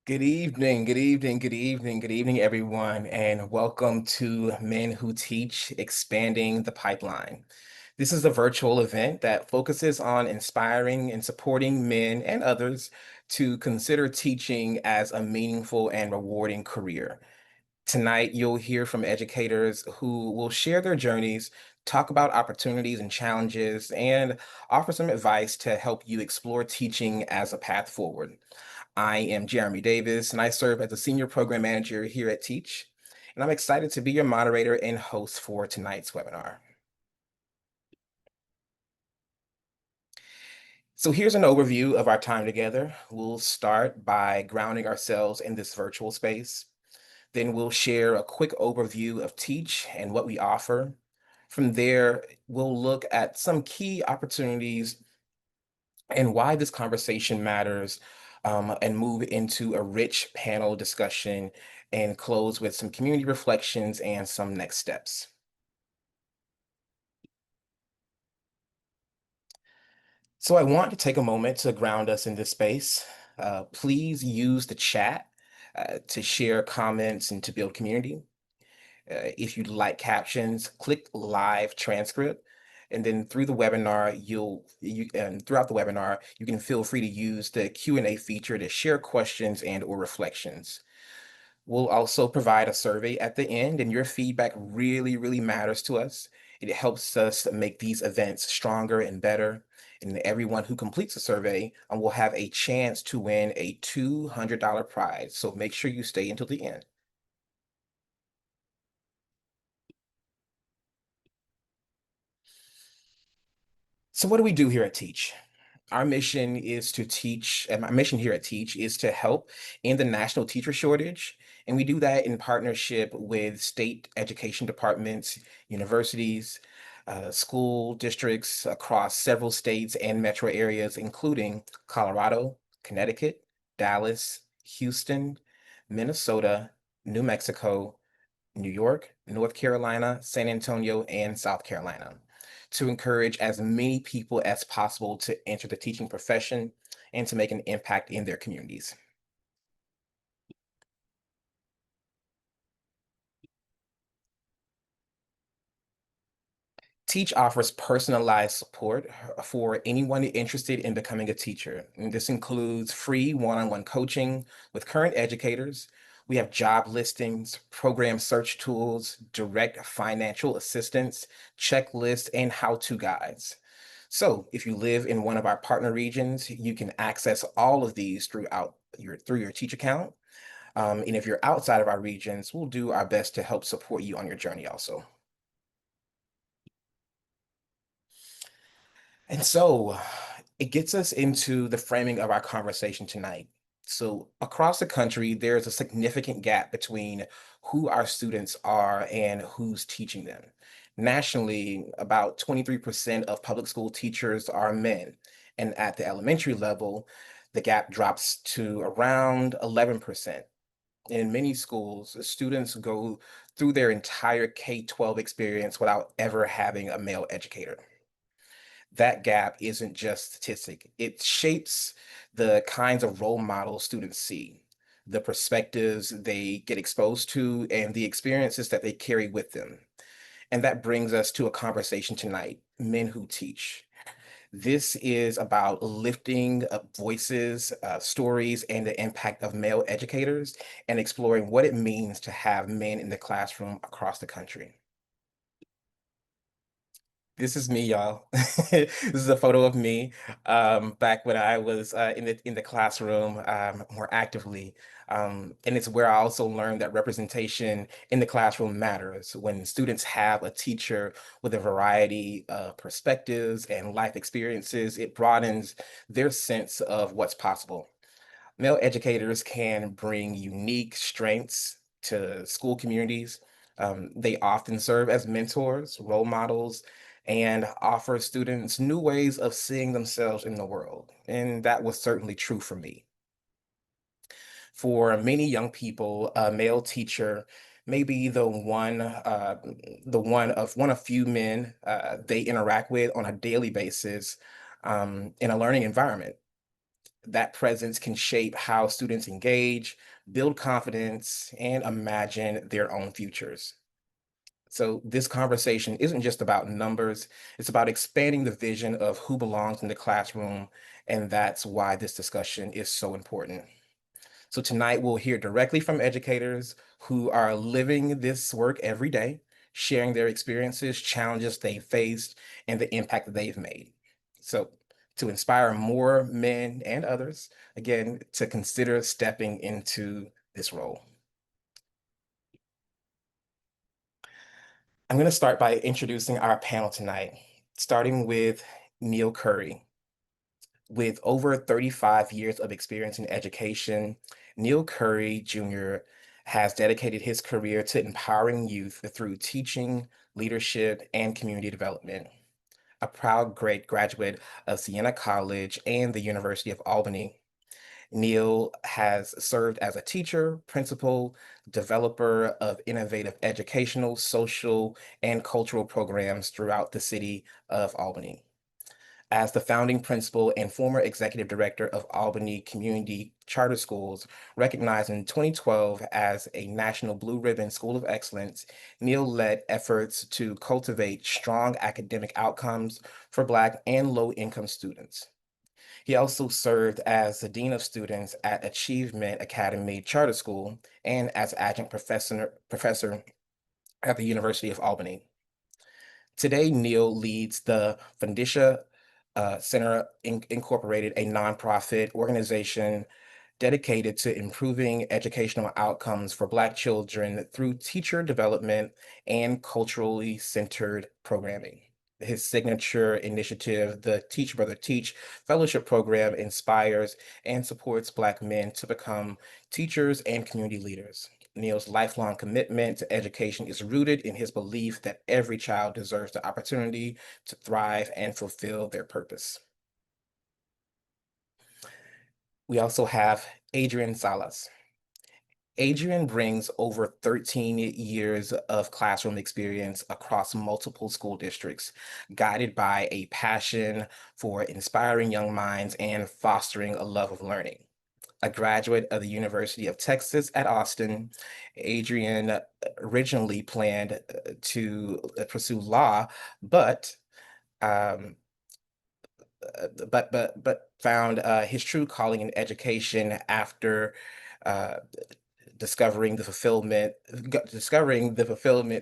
Good evening, good evening, good evening, good evening, everyone, and welcome to Men Who Teach Expanding the Pipeline. This is a virtual event that focuses on inspiring and supporting men and others to consider teaching as a meaningful and rewarding career. Tonight, you'll hear from educators who will share their journeys, talk about opportunities and challenges, and offer some advice to help you explore teaching as a path forward. I am Jeremy Davis, and I serve as a senior program manager here at Teach. And I'm excited to be your moderator and host for tonight's webinar. So here's an overview of our time together. We'll start by grounding ourselves in this virtual space. Then we'll share a quick overview of Teach and what we offer. From there, we'll look at some key opportunities and why this conversation matters, and move into a rich panel discussion and close with some community reflections and some next steps. So I want to take a moment to ground us in this space. Please use the chat to share comments and to build community. If you'd like captions, click live transcript. And then through the webinar, and throughout the webinar, you can feel free to use the Q&A feature to share questions and or reflections. We'll also provide a survey at the end, and your feedback really, really matters to us. It helps us make these events stronger and better. And everyone who completes the survey will have a chance to win a $200 prize. So make sure you stay until the end. So what do we do here at Teach? Our mission is to teach, and my mission here at Teach is to help in the national teacher shortage. And we do that in partnership with state education departments, universities, school districts across several states and metro areas, including Colorado, Connecticut, Dallas, Houston, Minnesota, New Mexico, New York, North Carolina, San Antonio, and South Carolina, to encourage as many people as possible to enter the teaching profession and to make an impact in their communities. Teach offers personalized support for anyone interested in becoming a teacher. And this includes free one-on-one coaching with current educators. We have job listings, program search tools, direct financial assistance, checklists, and how-to guides. So if you live in one of our partner regions, you can access all of these through your Teach account. And if you're outside of our regions, we'll do our best to help support you on your journey also. And so it gets us into the framing of our conversation tonight. So across the country, there's a significant gap between who our students are and who's teaching them. Nationally, about 23% of public school teachers are men. And at the elementary level, the gap drops to around 11%. In many schools, students go through their entire K-12 experience without ever having a male educator. That gap isn't just statistic. It shapes the kinds of role models students see, the perspectives they get exposed to, and the experiences that they carry with them. And that brings us to a conversation tonight, Men Who Teach. This is about lifting up voices, stories, and the impact of male educators and exploring what it means to have men in the classroom across the country. This is me, y'all. This is a photo of me back when I was in the classroom more actively. And it's where I also learned that representation in the classroom matters. When students have a teacher with a variety of perspectives and life experiences, it broadens their sense of what's possible. Male educators can bring unique strengths to school communities. They often serve as mentors, role models, and offer students new ways of seeing themselves in the world. And that was certainly true for me. For many young people, a male teacher may be the one of few men they interact with on a daily basis in a learning environment. That presence can shape how students engage, build confidence, and imagine their own futures. So, this conversation isn't just about numbers, it's about expanding the vision of who belongs in the classroom. And that's why this discussion is so important. So, tonight we'll hear directly from educators who are living this work every day, sharing their experiences, challenges they faced, and the impact that they've made. So, to inspire more men and others, again, to consider stepping into this role. I'm going to start by introducing our panel tonight, starting with Neil Curry. With over 35 years of experience in education, Neil Curry Jr. has dedicated his career to empowering youth through teaching, leadership, and community development. A proud great graduate of Siena College and the University of Albany, Neil has served as a teacher, principal, developer of innovative educational, social, and cultural programs throughout the city of Albany. As the founding principal and former executive director of Albany Community Charter Schools, recognized in 2012 as a National Blue Ribbon School of Excellence, Neil led efforts to cultivate strong academic outcomes for Black and low-income students. He also served as the Dean of Students at Achievement Academy Charter School and as adjunct professor at the University of Albany. Today, Neil leads the Fundisha Center Incorporated, a nonprofit organization dedicated to improving educational outcomes for Black children through teacher development and culturally centered programming. His signature initiative, the Teach Brother Teach Fellowship Program, inspires and supports Black men to become teachers and community leaders. Neil's lifelong commitment to education is rooted in his belief that every child deserves the opportunity to thrive and fulfill their purpose. We also have Adrian Salas. Adrian brings over 13 years of classroom experience across multiple school districts, guided by a passion for inspiring young minds and fostering a love of learning. A graduate of the University of Texas at Austin, Adrian originally planned to pursue law, but um, but found his true calling in education after uh, discovering the fulfillment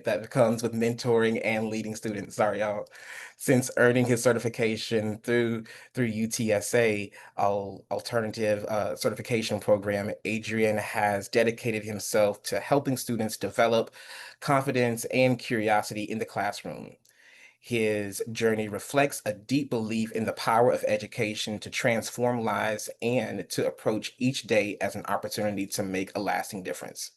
that comes with mentoring and leading students. Sorry, y'all. Since earning his certification through UTSA, alternative certification program, Adrian has dedicated himself to helping students develop confidence and curiosity in the classroom. His journey reflects a deep belief in the power of education to transform lives and to approach each day as an opportunity to make a lasting difference.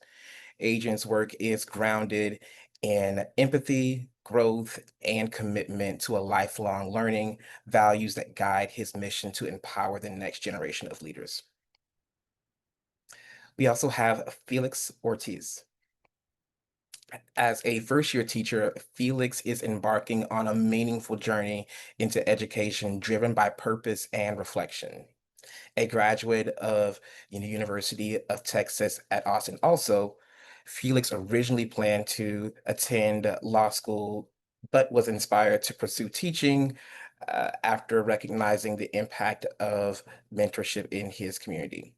Agent's work is grounded in empathy, growth, and commitment to a lifelong learning, values that guide his mission to empower the next generation of leaders. We also have Felix Ortiz. As a first year teacher, Felix is embarking on a meaningful journey into education driven by purpose and reflection. A graduate of the University of Texas at Austin, also, Felix originally planned to attend law school, but was inspired to pursue teaching after recognizing the impact of mentorship in his community.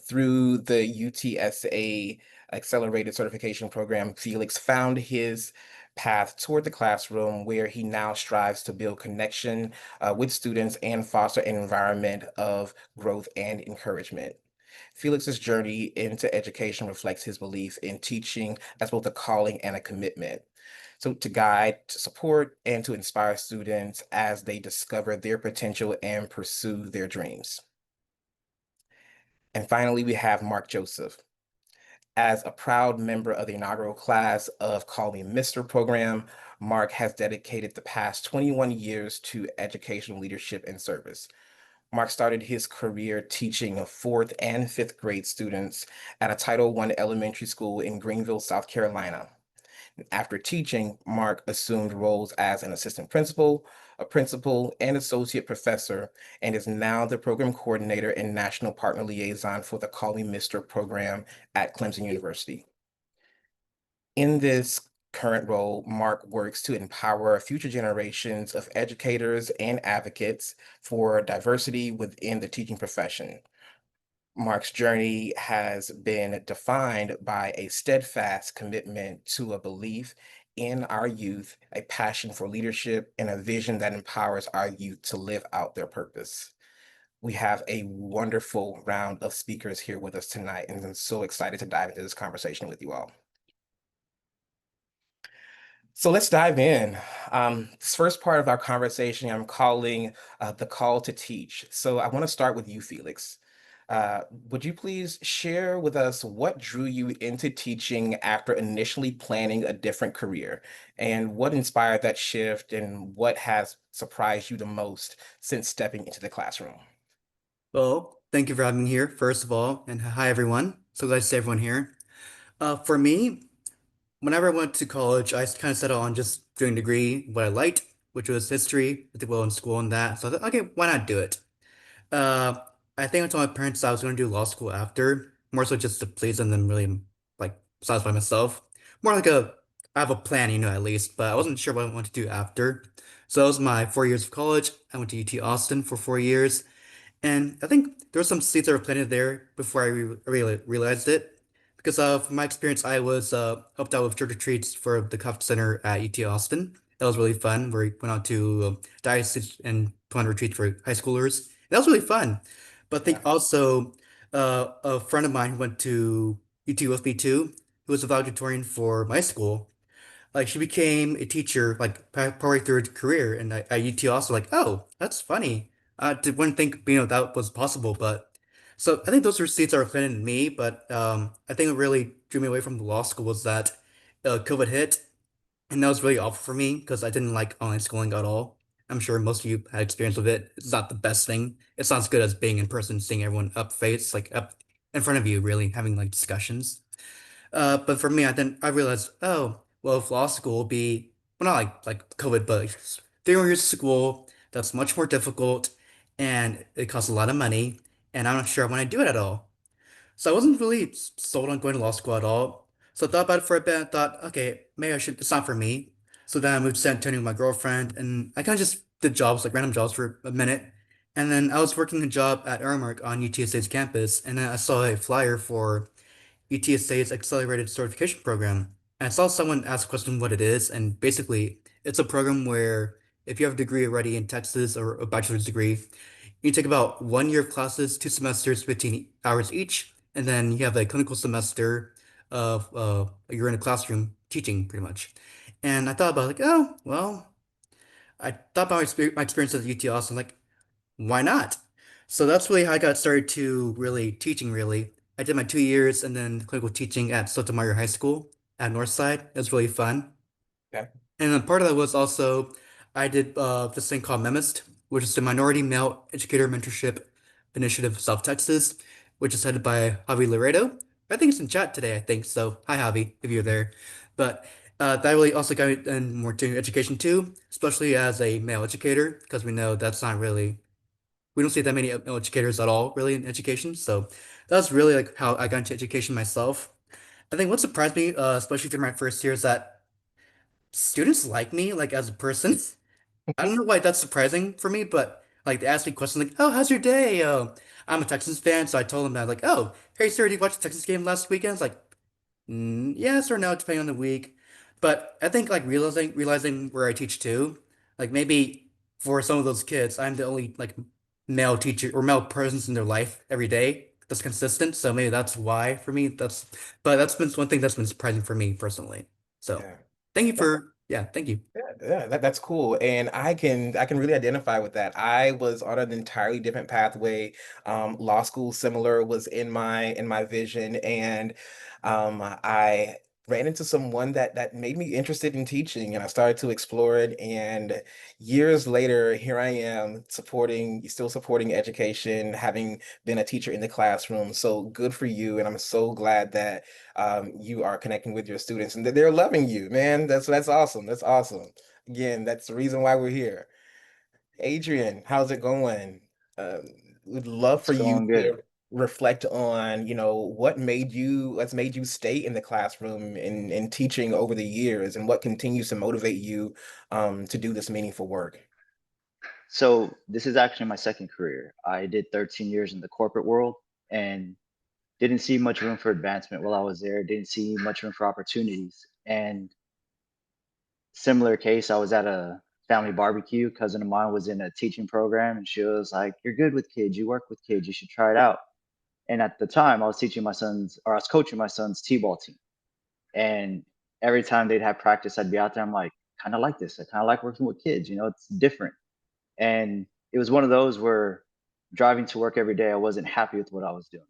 Through the UTSA Accelerated Certification Program, Felix found his path toward the classroom where he now strives to build connection with students and foster an environment of growth and encouragement. Felix's journey into education reflects his belief in teaching as both a calling and a commitment. So, to guide, to support, and to inspire students as they discover their potential and pursue their dreams. And finally, we have Mark Joseph. As a proud member of the inaugural class of Call Me Mr. program, Mark has dedicated the past 21 years to educational leadership and service. Mark started his career teaching fourth and fifth grade students at a Title I elementary school in Greenville, South Carolina. After teaching, Mark assumed roles as an assistant principal, a principal, and associate professor, and is now the program coordinator and national partner liaison for the Call Me Mister program at Clemson University. In this current role, Mark works to empower future generations of educators and advocates for diversity within the teaching profession. Mark's journey has been defined by a steadfast commitment to a belief in our youth, a passion for leadership, and a vision that empowers our youth to live out their purpose. We have a wonderful round of speakers here with us tonight, and I'm so excited to dive into this conversation with you all. So let's dive in. This first part of our conversation, I'm calling the call to teach. So I want to start with you, Felix. Would you please share with us what drew you into teaching after initially planning a different career, and what inspired that shift, and what has surprised you the most since stepping into the classroom? Well, thank you for having me here, first of all, and hi everyone. So glad to see everyone here. For me, whenever I went to college, I kind of settled on just doing a degree, what I liked, which was history. I did well in school and that. So I thought, okay, why not do it? Uh, I think I told my parents I was going to do law school after, more so just to please them than really like satisfy myself. More like I have a plan, at least, but I wasn't sure what I wanted to do after. So that was my 4 years of college. I went to UT Austin for 4 years. And I think there were some seeds that were planted there before I really realized it. Because from my experience, I was helped out with church retreats for the Cuff Center at UT Austin. That was really fun, where we went out to diocese and put on retreats for high schoolers. That was really fun. But I think Yeah. also a friend of mine who went to UT with me too, who was a valedictorian for my school. Like she became a teacher like partway through her career, and at UT also like, oh, that's funny. Wouldn't think that was possible, but so I think those were seeds that were planted in me. But I think what really drew me away from the law school was that COVID hit, and that was really awful for me because I didn't like online schooling at all. I'm sure most of you had experience with it. It's not the best thing. It's not as good as being in person, seeing everyone up face, like up in front of you, really having like discussions. But for me, I realized, oh, well, if law school will be well, not like COVID, but like 3 years of school, that's much more difficult, and it costs a lot of money, and I'm not sure I want to do it at all. So I wasn't really sold on going to law school at all. So I thought about it for a bit. And thought, okay, maybe I should. It's not for me. So then I moved to San Antonio with my girlfriend, and I kind of just did jobs, like random jobs for a minute. And then I was working a job at Aramark on UTSA's campus, and then I saw a flyer for UTSA's Accelerated Certification Program. And I saw someone ask a question what it is, and basically, it's a program where if you have a degree already in Texas or a bachelor's degree, you take about 1 year of classes, 2 semesters, 15 hours each, and then you have a clinical semester of you're in a classroom teaching pretty much. And I thought about like, oh, well, I thought about my experience at UT Austin, like, why not? So that's really how I got started to really teaching, really. I did my 2 years and then clinical teaching at Sotomayor High School at Northside. It was really fun. Okay. And then part of that was also I did this thing called MEMIST, which is the Minority Male Educator Mentorship Initiative of South Texas, which is headed by Javi Laredo. I think it's in chat today, I think. So hi Javi, if you're there. But that really also got me in more to education too, especially as a male educator, because we know that's not really we don't see that many male educators at all really in education. So that's really like how I got into education myself. I think what surprised me, especially through my first year, is that students like me like as a person. I don't know why that's surprising for me, but like they ask me questions like, "Oh, how's your day?" I'm a Texans fan, so I told them that like, "Oh, hey sir, did you watch the Texans game last weekend?" It's like, yes or no, depending on the week. But I think like realizing where I teach too, like maybe for some of those kids, I'm the only like male teacher or male presence in their life every day that's consistent. So maybe that's why for me but that's been one thing that's been surprising for me personally. So Yeah. thank you for yeah, thank you. Yeah, yeah, that's cool. And I can really identify with that. I was on an entirely different pathway. Law school similar was in my vision. And I ran into someone that made me interested in teaching, and I started to explore it. And years later, here I am still supporting education, having been a teacher in the classroom. So good for you, and I'm so glad that you are connecting with your students and that they're loving you, man. That's awesome. That's awesome. Again, that's the reason why we're here. Adrian, how's it going? Um, would love for It's you going good. to reflect on, what's made you stay in the classroom in teaching over the years, and what continues to motivate you to do this meaningful work. So this is actually my second career. I did 13 years in the corporate world and didn't see much room for advancement while I was there. Didn't see much room for opportunities. And similar case, I was at a family barbecue. Cousin of mine was in a teaching program, and she was like, "You're good with kids. You work with kids. You should try it out." And at the time, I was coaching my son's t-ball team. And every time they'd have practice, I'd be out there. I'm like, kind of like this. I kind of like working with kids. It's different. And it was one of those where driving to work every day, I wasn't happy with what I was doing.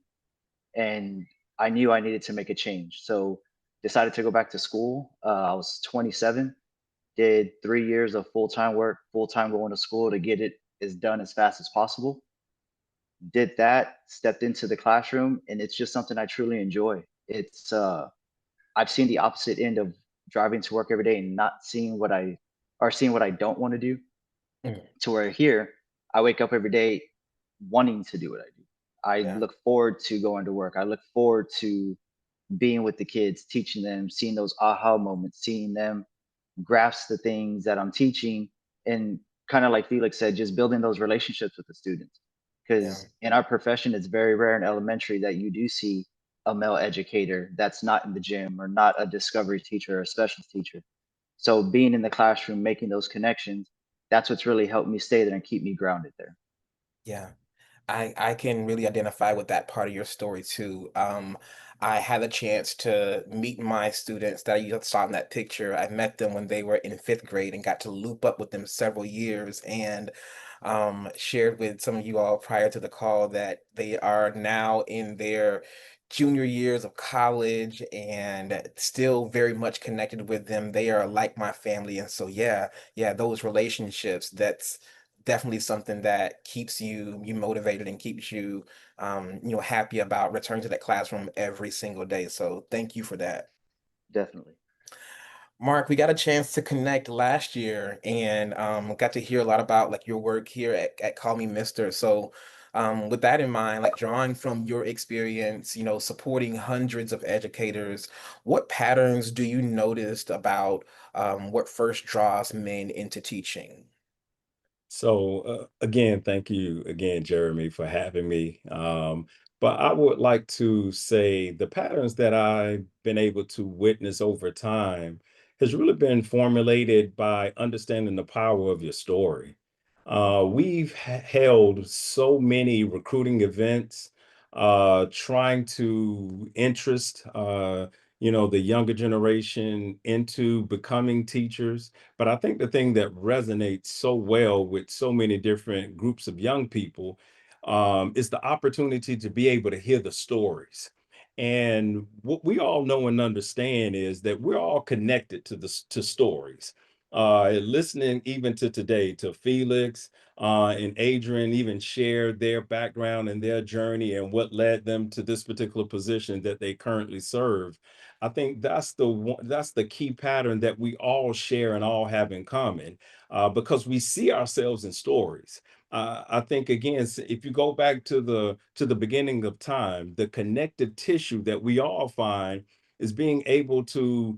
And I knew I needed to make a change. So decided to go back to school. I was 27, did 3 years of full-time work, full-time going to school to get it as done as fast as possible. Did that, stepped into the classroom, and it's just something I truly enjoy. I've seen the opposite end of driving to work every day and not seeing what I or seeing what I don't want to do, Mm, to where here I wake up every day wanting to do what I do. I yeah, look forward to going to work. I look forward to being with the kids, teaching them, seeing those aha moments, seeing them grasp the things that I'm teaching, and kind of like Felix said, just building those relationships with the students. yeah, Because in our profession, it's very rare in elementary that you do see a male educator that's not in the gym or not a discovery teacher or a special teacher. So being in the classroom, making those connections, that's what's really helped me stay there and keep me grounded there. yeah. I can really identify with that part of your story too. I had a chance to meet my students that you saw in that picture. I met them when they were in fifth grade and got to loop up with them several years, and shared with some of you all prior to the call that they are now in their junior years of college and still very much connected with them. They are like my family. And so, yeah, yeah, those relationships, that's definitely something that keeps you motivated and keeps you happy about returning to that classroom every single day. So thank you for that. Definitely. Mark, we got a chance to connect last year and got to hear a lot about like your work here at Call Me Mister. So with that in mind, like drawing from your experience, supporting hundreds of educators, what patterns do you notice about what first draws men into teaching? So again, thank you again, Jeremy, for having me. But I would like to say the patterns that I've been able to witness over time has really been formulated by understanding the power of your story. We've held so many recruiting events, trying to interest, the younger generation into becoming teachers. But I think the thing that resonates so well with so many different groups of young people is the opportunity to be able to hear the stories. And what we all know and understand is that we're all connected to stories. Listening even to today to Felix and Adrian even share their background and their journey and what led them to this particular position that they currently serve. I think that's the key pattern that we all share and all have in common, because we see ourselves in stories. I think again, if you go back to the beginning of time, the connective tissue that we all find is be able to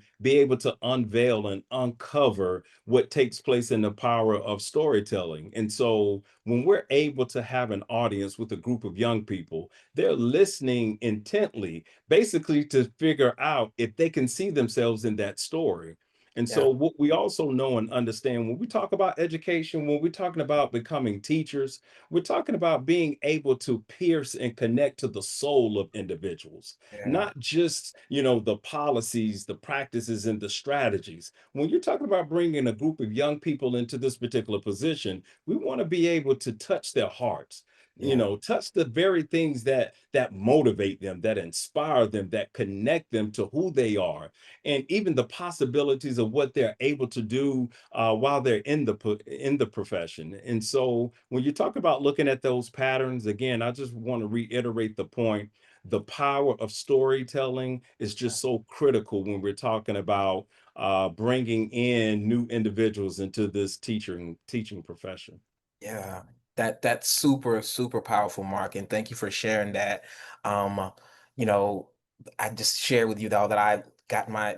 unveil and uncover what takes place in the power of storytelling. And so when we're able to have an audience with a group of young people, they're listening intently basically to figure out if they can see themselves in that story. And Yeah, so, what we also know and understand when we talk about education, when we're talking about becoming teachers, we're talking about being able to pierce and connect to the soul of individuals, yeah, not just, the policies, the practices, and the strategies. When you're talking about bringing a group of young people into this particular position, we want to be able to touch their hearts. Yeah. touch the very things that motivate them, that inspire them, that connect them to who they are, and even the possibilities of what they're able to do while they're in the profession. And so, when you talk about looking at those patterns, again, I just want to reiterate the point. The power of storytelling is just so critical when we're talking about bringing in new individuals into this teaching profession. Yeah, that's super, super powerful, Mark, and thank you for sharing that. Um, you know, I just shared with you though that I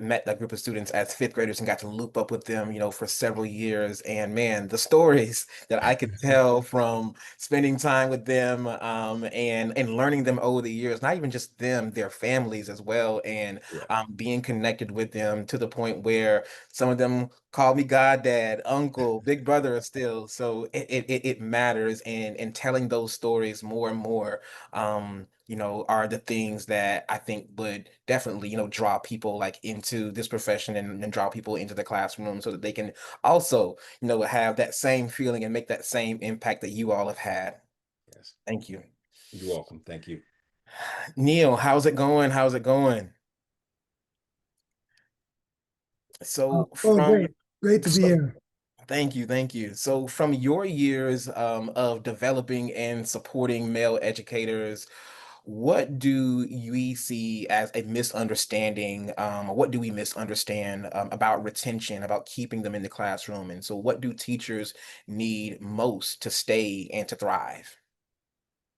met that group of students as fifth graders and got to loop up with them, for several years. And man, the stories that I could tell from spending time with them, and learning them over the years, not even just them, their families as well, and Yeah. being connected with them to the point where some of them call me God Dad, Uncle, Big Brother still. So it matters, and telling those stories more and more, are the things that I think would definitely, draw people like into this profession, and draw people into the classroom so that they can also, have that same feeling and make that same impact that you all have had. Yes. Thank you. You're welcome. Thank you. Neil, how's it going? How's it going? So Going from great. Great to be so here. Thank you, thank you. So, from your years of developing and supporting male educators, what do we see as a misunderstanding? Or what do we misunderstand about retention, about keeping them in the classroom? And so, what do teachers need most to stay and to thrive?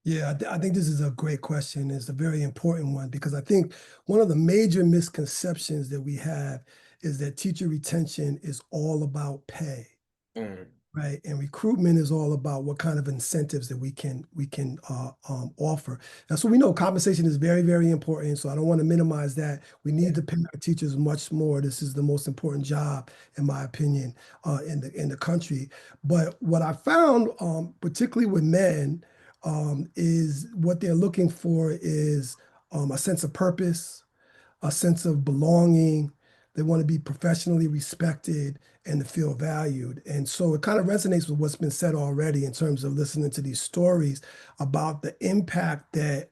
Yeah, I think this is a great question. It's a very important one because I think one of the major misconceptions that we have is that teacher retention is all about pay. Mm, Right, and recruitment is all about what kind of incentives that we can offer. And so we know compensation is very, very important. So I don't want to minimize that. We yeah. need to pay our teachers much more. This is the most important job, in my opinion, in the country. But what I found, particularly with men, is what they're looking for is a sense of purpose, a sense of belonging. They want to be professionally respected and to feel valued. And so it kind of resonates with what's been said already in terms of listening to these stories about the impact that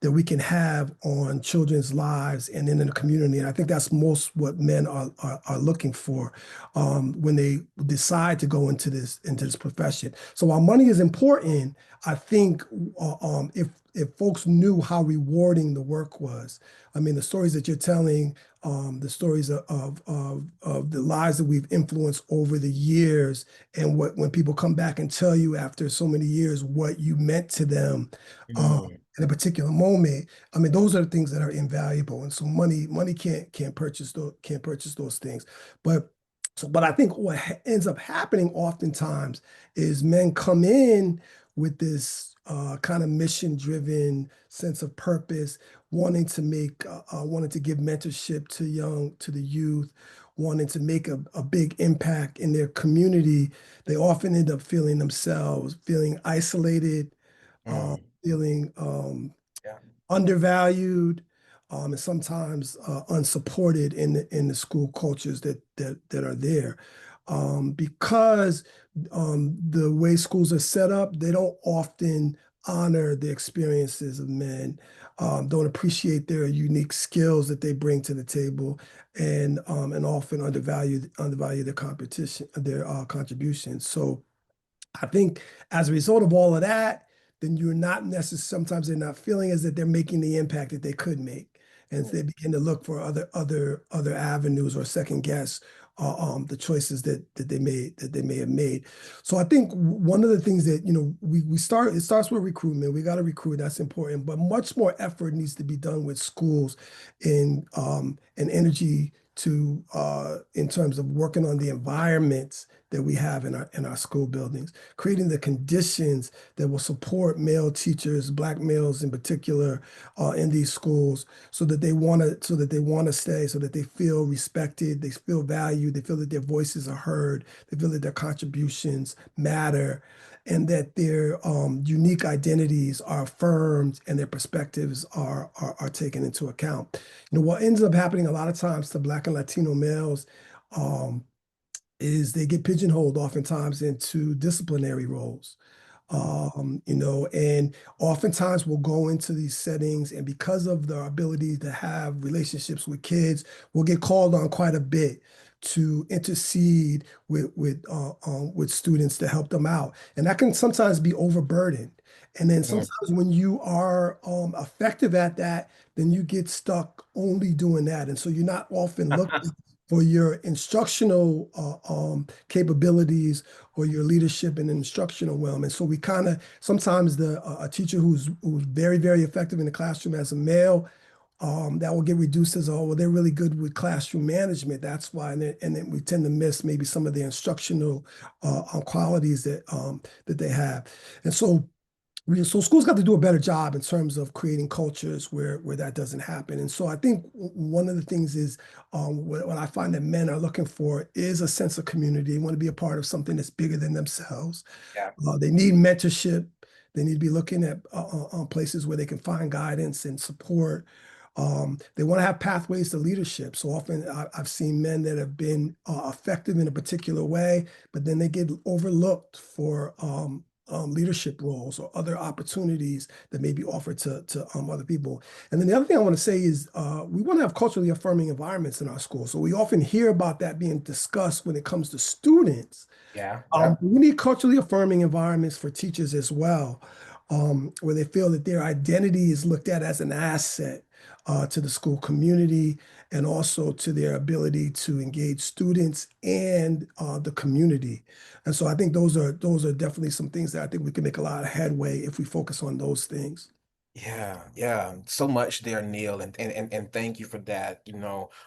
we can have on children's lives and in the community. And I think that's most what men are looking for when they decide to go into this profession. So while money is important, I think if folks knew how rewarding the work was, I mean, the stories that you're telling, the stories of the lives that we've influenced over the years, and when people come back and tell you after so many years what you meant to them Mm, in a particular moment, I mean, those are the things that are invaluable. And so money can't purchase those things. But but I think what ends up happening oftentimes is men come in with this kind of mission-driven sense of purpose, wanting to give mentorship to the youth, wanting to make a big impact in their community. They often end up feeling isolated, mm, feeling yeah. undervalued, and sometimes unsupported in the school cultures that are there. Because the way schools are set up, they don't often honor the experiences of men, don't appreciate their unique skills that they bring to the table, and often undervalue their competition, their contributions. So I think as a result of all of that, then you're not necessarily, sometimes they're not feeling as that they're making the impact that they could make. And they begin to look for other avenues or second guess the choices that they may have made. So I think one of the things that it starts with recruitment. We got to recruit, that's important, but much more effort needs to be done with schools and energy to in terms of working on the environments that we have in our school buildings, creating the conditions that will support male teachers, Black males in particular, in these schools, so that they want to stay, so that they feel respected, they feel valued, they feel that their voices are heard, they feel that their contributions matter, and that their unique identities are affirmed and their perspectives are taken into account. What ends up happening a lot of times to Black and Latino males. Um, is they get pigeonholed oftentimes into disciplinary roles. And oftentimes we'll go into these settings, and because of the ability to have relationships with kids, we'll get called on quite a bit to intercede with students to help them out, and that can sometimes be overburdened. And then Mm. sometimes when you are effective at that, then you get stuck only doing that, and so you're not often looking for your instructional capabilities or your leadership and instructional realm. And so we kind of sometimes the a teacher who's very, very effective in the classroom as a male, that will get reduced as, oh, well, they're really good with classroom management. That's why, and then we tend to miss maybe some of the instructional qualities that they have. And so schools got to do a better job in terms of creating cultures where that doesn't happen. And so I think one of the things is what I find that men are looking for is a sense of community. They want to be a part of something that's bigger than themselves. Yeah. They need mentorship. They need to be looking at places where they can find guidance and support. They want to have pathways to leadership. So often I've seen men that have been effective in a particular way, but then they get overlooked for leadership roles or other opportunities that may be offered to other people. And then the other thing I want to say is we want to have culturally affirming environments in our schools. So we often hear about that being discussed when it comes to students. Yeah. Yeah. We need culturally affirming environments for teachers as well, where they feel that their identity is looked at as an asset to the school community and also to their ability to engage students and the community. And so I think those are definitely some things that I think we can make a lot of headway if we focus on those things. Yeah, yeah, so much there, Neil, and thank you for that.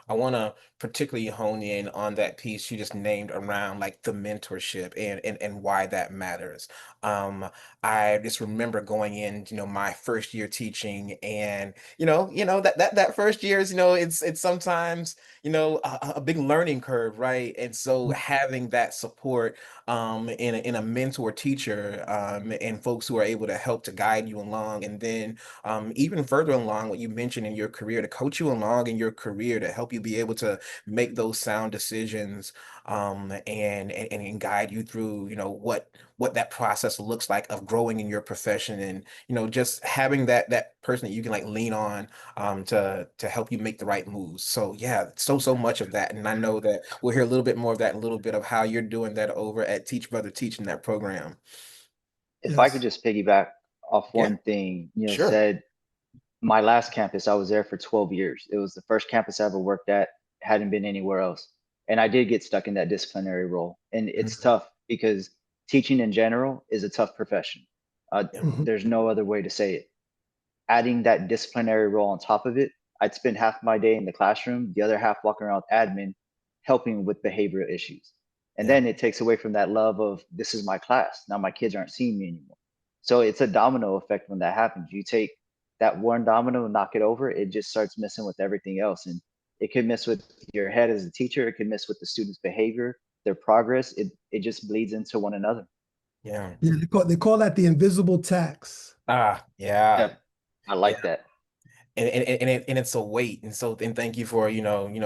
I want to particularly hone in on that piece you just named around like the mentorship and why that matters. Um, I just remember going in, my first year teaching, and that first year is, it's sometimes, a big learning curve, right? And so having that support in a mentor teacher and folks who are able to help to guide you along, and then even further along what you mentioned in your career, to coach you along in your career, to help you be able to make those sound decisions, and guide you through, what that process looks like of growing in your profession, and just having that person that you can like lean on to help you make the right moves. So yeah, so much of that, and I know that we'll hear a little bit more of that, a little bit of how you're doing that over at Teach Brother Teach in that program. If I could Yes. just piggyback off Yeah, one thing Neil sure. said, my last campus, I was there for 12 years. It was the first campus I ever worked at, hadn't been anywhere else. And I did get stuck in that disciplinary role. And it's Mhm. tough because teaching in general is a tough profession. Yeah. Mhm. There's no other way to say it. Adding that disciplinary role on top of it, I'd spend half my day in the classroom, the other half walking around with admin, helping with behavioral issues. And Yeah. then it takes away from that love of this is my class. Now my kids aren't seeing me anymore. So it's a domino effect when that happens. You take that one domino and knock it over, it just starts messing with everything else. And it could mess with your head as a teacher, it could mess with the student's behavior, their progress. It just bleeds into one another. Yeah. Yeah, they call that the invisible tax. Yeah. Yep. I Yeah. like that. And it's a weight, and so and thank you for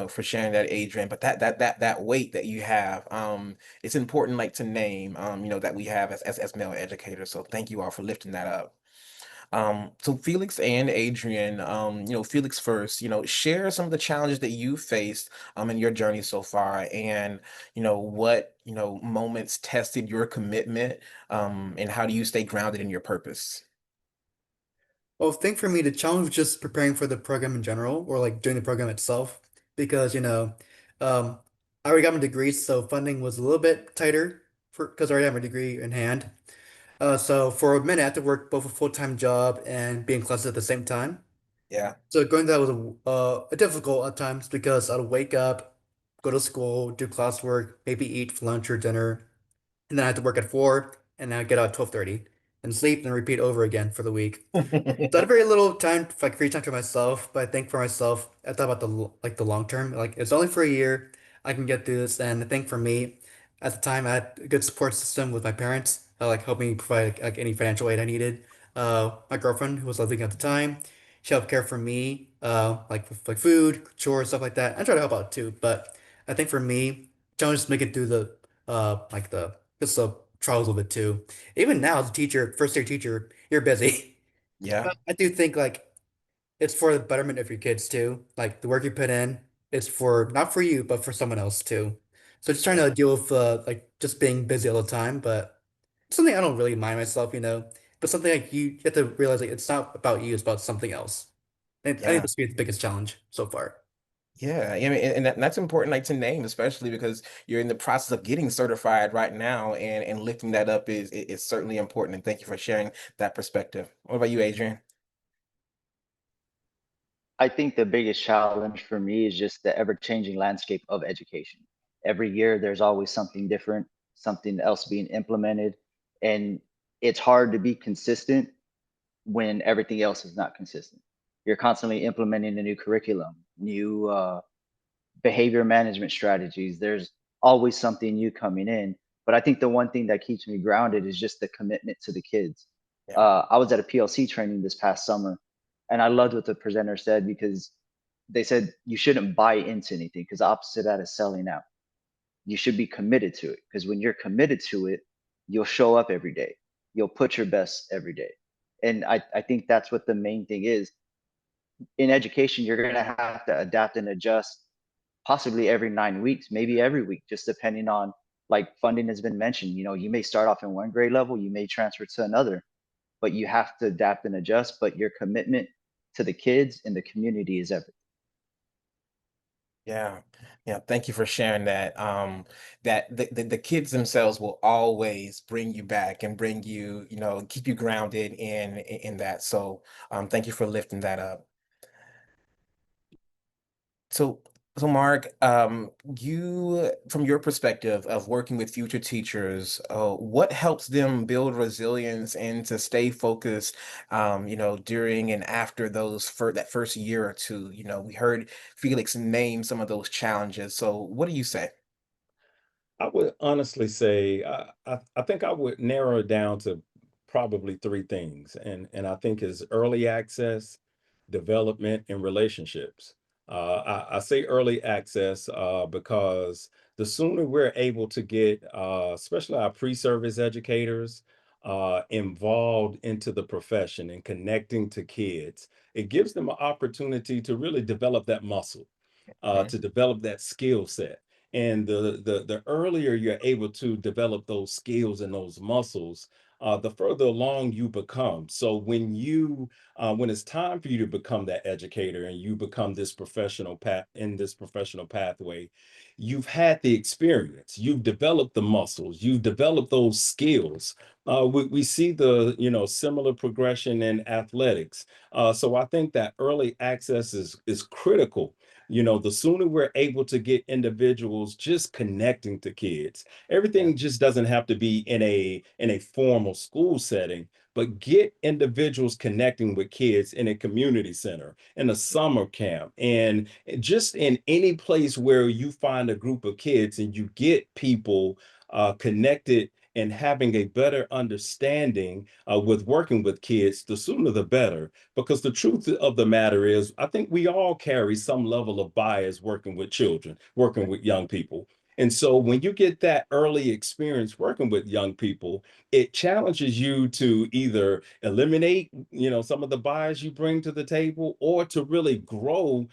for sharing that, Adrian. But that weight that you have, it's important like to name, that we have as male educators. So thank you all for lifting that up. So Felix and Adrian, Felix first, share some of the challenges that you faced in your journey so far, and what moments tested your commitment, and how do you stay grounded in your purpose? Well, I think for me, the challenge was just preparing for the program in general, or like doing the program itself, because um, I already got my degree, so funding was a little bit tighter for because I already have my degree in hand. So for a minute, I had to work both a full-time job and be in classes at the same time. Yeah. So going through that was a difficult at times because I'd wake up, go to school, do classwork, maybe eat for lunch or dinner, and then I had to work at 4, and then I'd get out at 12:30 and sleep and repeat over again for the week. So I had very little time, like free time to myself. But I think for myself, I thought about like the long term. Like it's only for a year. I can get through this. And I think for me, at the time, I had a good support system with my parents, like helped me provide like any financial aid I needed. My girlfriend, who was living at the time, she helped care for me, like with like food, chores, stuff like that. I try to help out too. But I think for me, challenge is making through the like the just the trials with it too. Even now, as a teacher, first year teacher, you're busy. Yeah, But I do think like it's for the betterment of your kids too. Like the work you put in is for not for you, but for someone else too. So just trying yeah, to deal with like just being busy all the time, but it's something I don't really mind myself, you know. But something like you have to realize like it's not about you, it's about something else. And I think yeah. this will be the biggest challenge so far. Yeah, I mean, and that's important, like to name, especially because you're in the process of getting certified right now, and lifting that up is certainly important. And thank you for sharing that perspective. What about you, Adrian? I think the biggest challenge for me is just the ever-changing landscape of education. Every year, there's always something different, something else being implemented, and it's hard to be consistent when everything else is not consistent. You're constantly implementing a new curriculum, new behavior management strategies. There's always something new coming in. But I think the one thing that keeps me grounded is just the commitment to the kids. Yeah, I was at a PLC training this past summer, and I loved what the presenter said because they said you shouldn't buy into anything because the opposite of that is selling out. You should be committed to it because when you're committed to it, you'll show up every day. You'll put your best every day. And I think that's what the main thing is. In education, you're going to have to adapt and adjust possibly every 9 weeks, maybe every week, just depending on like funding has been mentioned. You know, you may start off in one grade level, you may transfer to another, but you have to adapt and adjust. But your commitment to the kids and the community is everything. yeah, yeah. Thank you for sharing that. That the kids themselves will always bring you back and bring you, keep you grounded in that. So, thank you for lifting that up. So, so Mark, from your perspective of working with future teachers, what helps them build resilience and to stay focused, during and after that first year or two? We heard Felix name some of those challenges. So, what do you say? I would honestly say I think I would narrow it down to probably three things, and I think is early access, development, and relationships. I say early access because the sooner we're able to get, especially our pre-service educators, involved into the profession and connecting to kids, it gives them an opportunity to really develop that muscle, Mhm. to develop that skill set. And the earlier you're able to develop those skills and those muscles, the further along you become. So when it's time for you to become that educator and you become this professional path in this professional pathway, you've had the experience, you've developed the muscles, you've developed those skills. We see the similar progression in athletics. So I think that early access is critical. The sooner we're able to get individuals just connecting to kids, Yeah, everything just doesn't have to be in a formal school setting, but get individuals connecting with kids in a community center, in a summer camp, and just in any place where you find a group of kids and you get people connected and having a better understanding with working with kids, the sooner the better. Because the truth of the matter is, I think we all carry some level of bias working with children, working with young people. And so when you get that early experience working with young people, it challenges you to either eliminate, some of the bias you bring to the table, or to really grow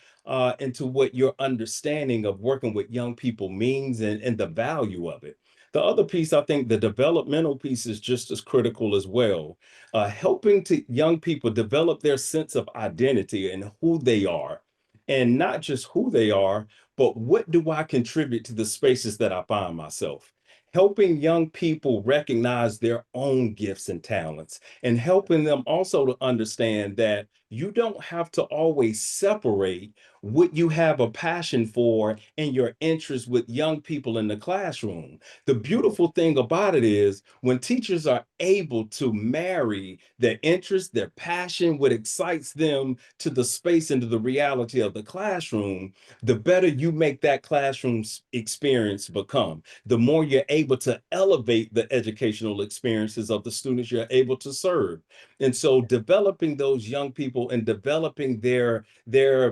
into what your understanding of working with young people means and the value of it. The other piece, I think the developmental piece is just as critical as well, helping to young people develop their sense of identity and who they are, and not just who they are, but what do I contribute to the spaces that I find myself. Helping young people recognize their own gifts and talents, and helping them also to understand that you don't have to always separate what you have a passion for and your interest with young people in the classroom. The beautiful thing about it is when teachers are able to marry their interest, their passion, what excites them to the space and to the reality of the classroom, the better you make that classroom experience become. The more you're able to elevate the educational experiences of the students you're able to serve. And so developing those young people and developing their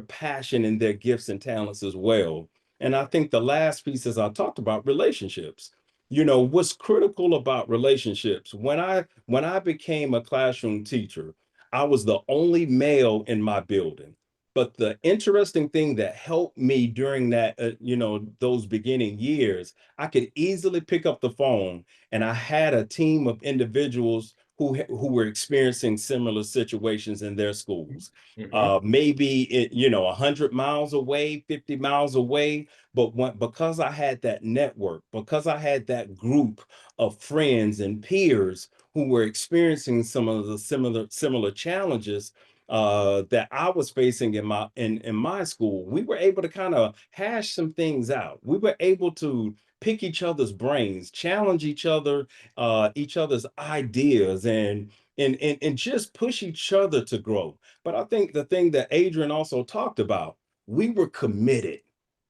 passion and their gifts and talents as well. And I think the last piece, as I talked about, relationships. What's critical about relationships, when I became a classroom teacher, I was the only male in my building. But the interesting thing that helped me during that, those beginning years, I could easily pick up the phone, and I had a team of individuals who were experiencing similar situations in their schools. Mhm. Maybe 100 miles away, 50 miles away, but because I had that network, because I had that group of friends and peers who were experiencing some of the similar challenges that I was facing in my school, we were able to kind of hash some things out. We were able to pick each other's brains, challenge each other's ideas, and just push each other to grow. But I think the thing that Adrian also talked about, we were committed.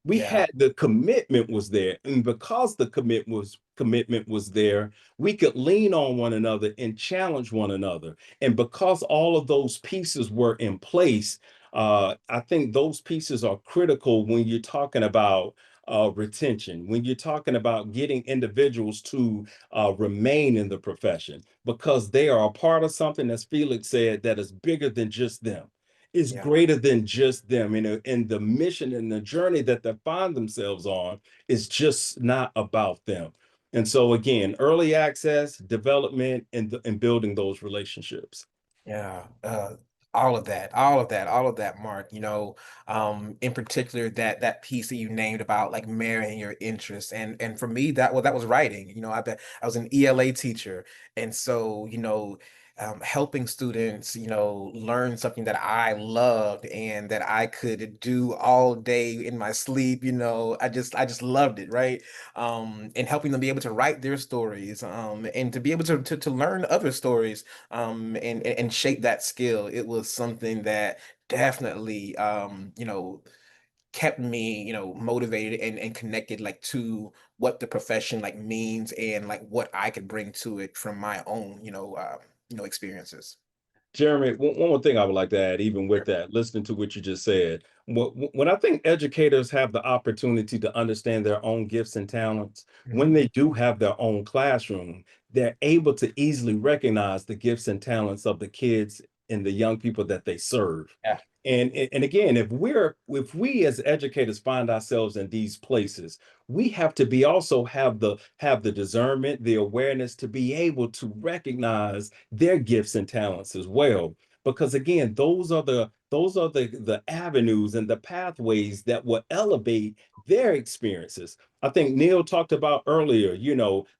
We Yeah. had the commitment was there, and because the commitment was there, we could lean on one another and challenge one another. And because all of those pieces were in place, I think those pieces are critical when you're talking about retention, when you're talking about getting individuals to remain in the profession, because they are a part of something, as Felix said, that is bigger than just them. Is Yeah. greater than just them, and the mission and the journey that they find themselves on is just not about them. And so again, early access, development, and building those relationships. Yeah, all of that, all of that, all of that, Mark. In particular, that piece that you named about like marrying your interests, and for me, that was writing. I was an ELA teacher, and so helping students, learn something that I loved and that I could do all day in my sleep. I just loved it, right? And helping them be able to write their stories, and to be able to learn other stories, and shape that skill. It was something that definitely, kept me, motivated and connected, like, to what the profession like means, and like what I could bring to it from my own, experiences. Jeremy, one more thing I would like to add, even with Sure. that, listening to what you just said, when I think educators have the opportunity to understand their own gifts and talents, when Mhm. they do have their own classroom, they're able to easily recognize the gifts and talents of the kids and the young people that they serve. Yeah. And again, if we as educators find ourselves in these places, we have to be also have the discernment, the awareness to be able to recognize their gifts and talents as well. Because again, those are the avenues and the pathways that will elevate their experiences. I think Neil talked about earlier,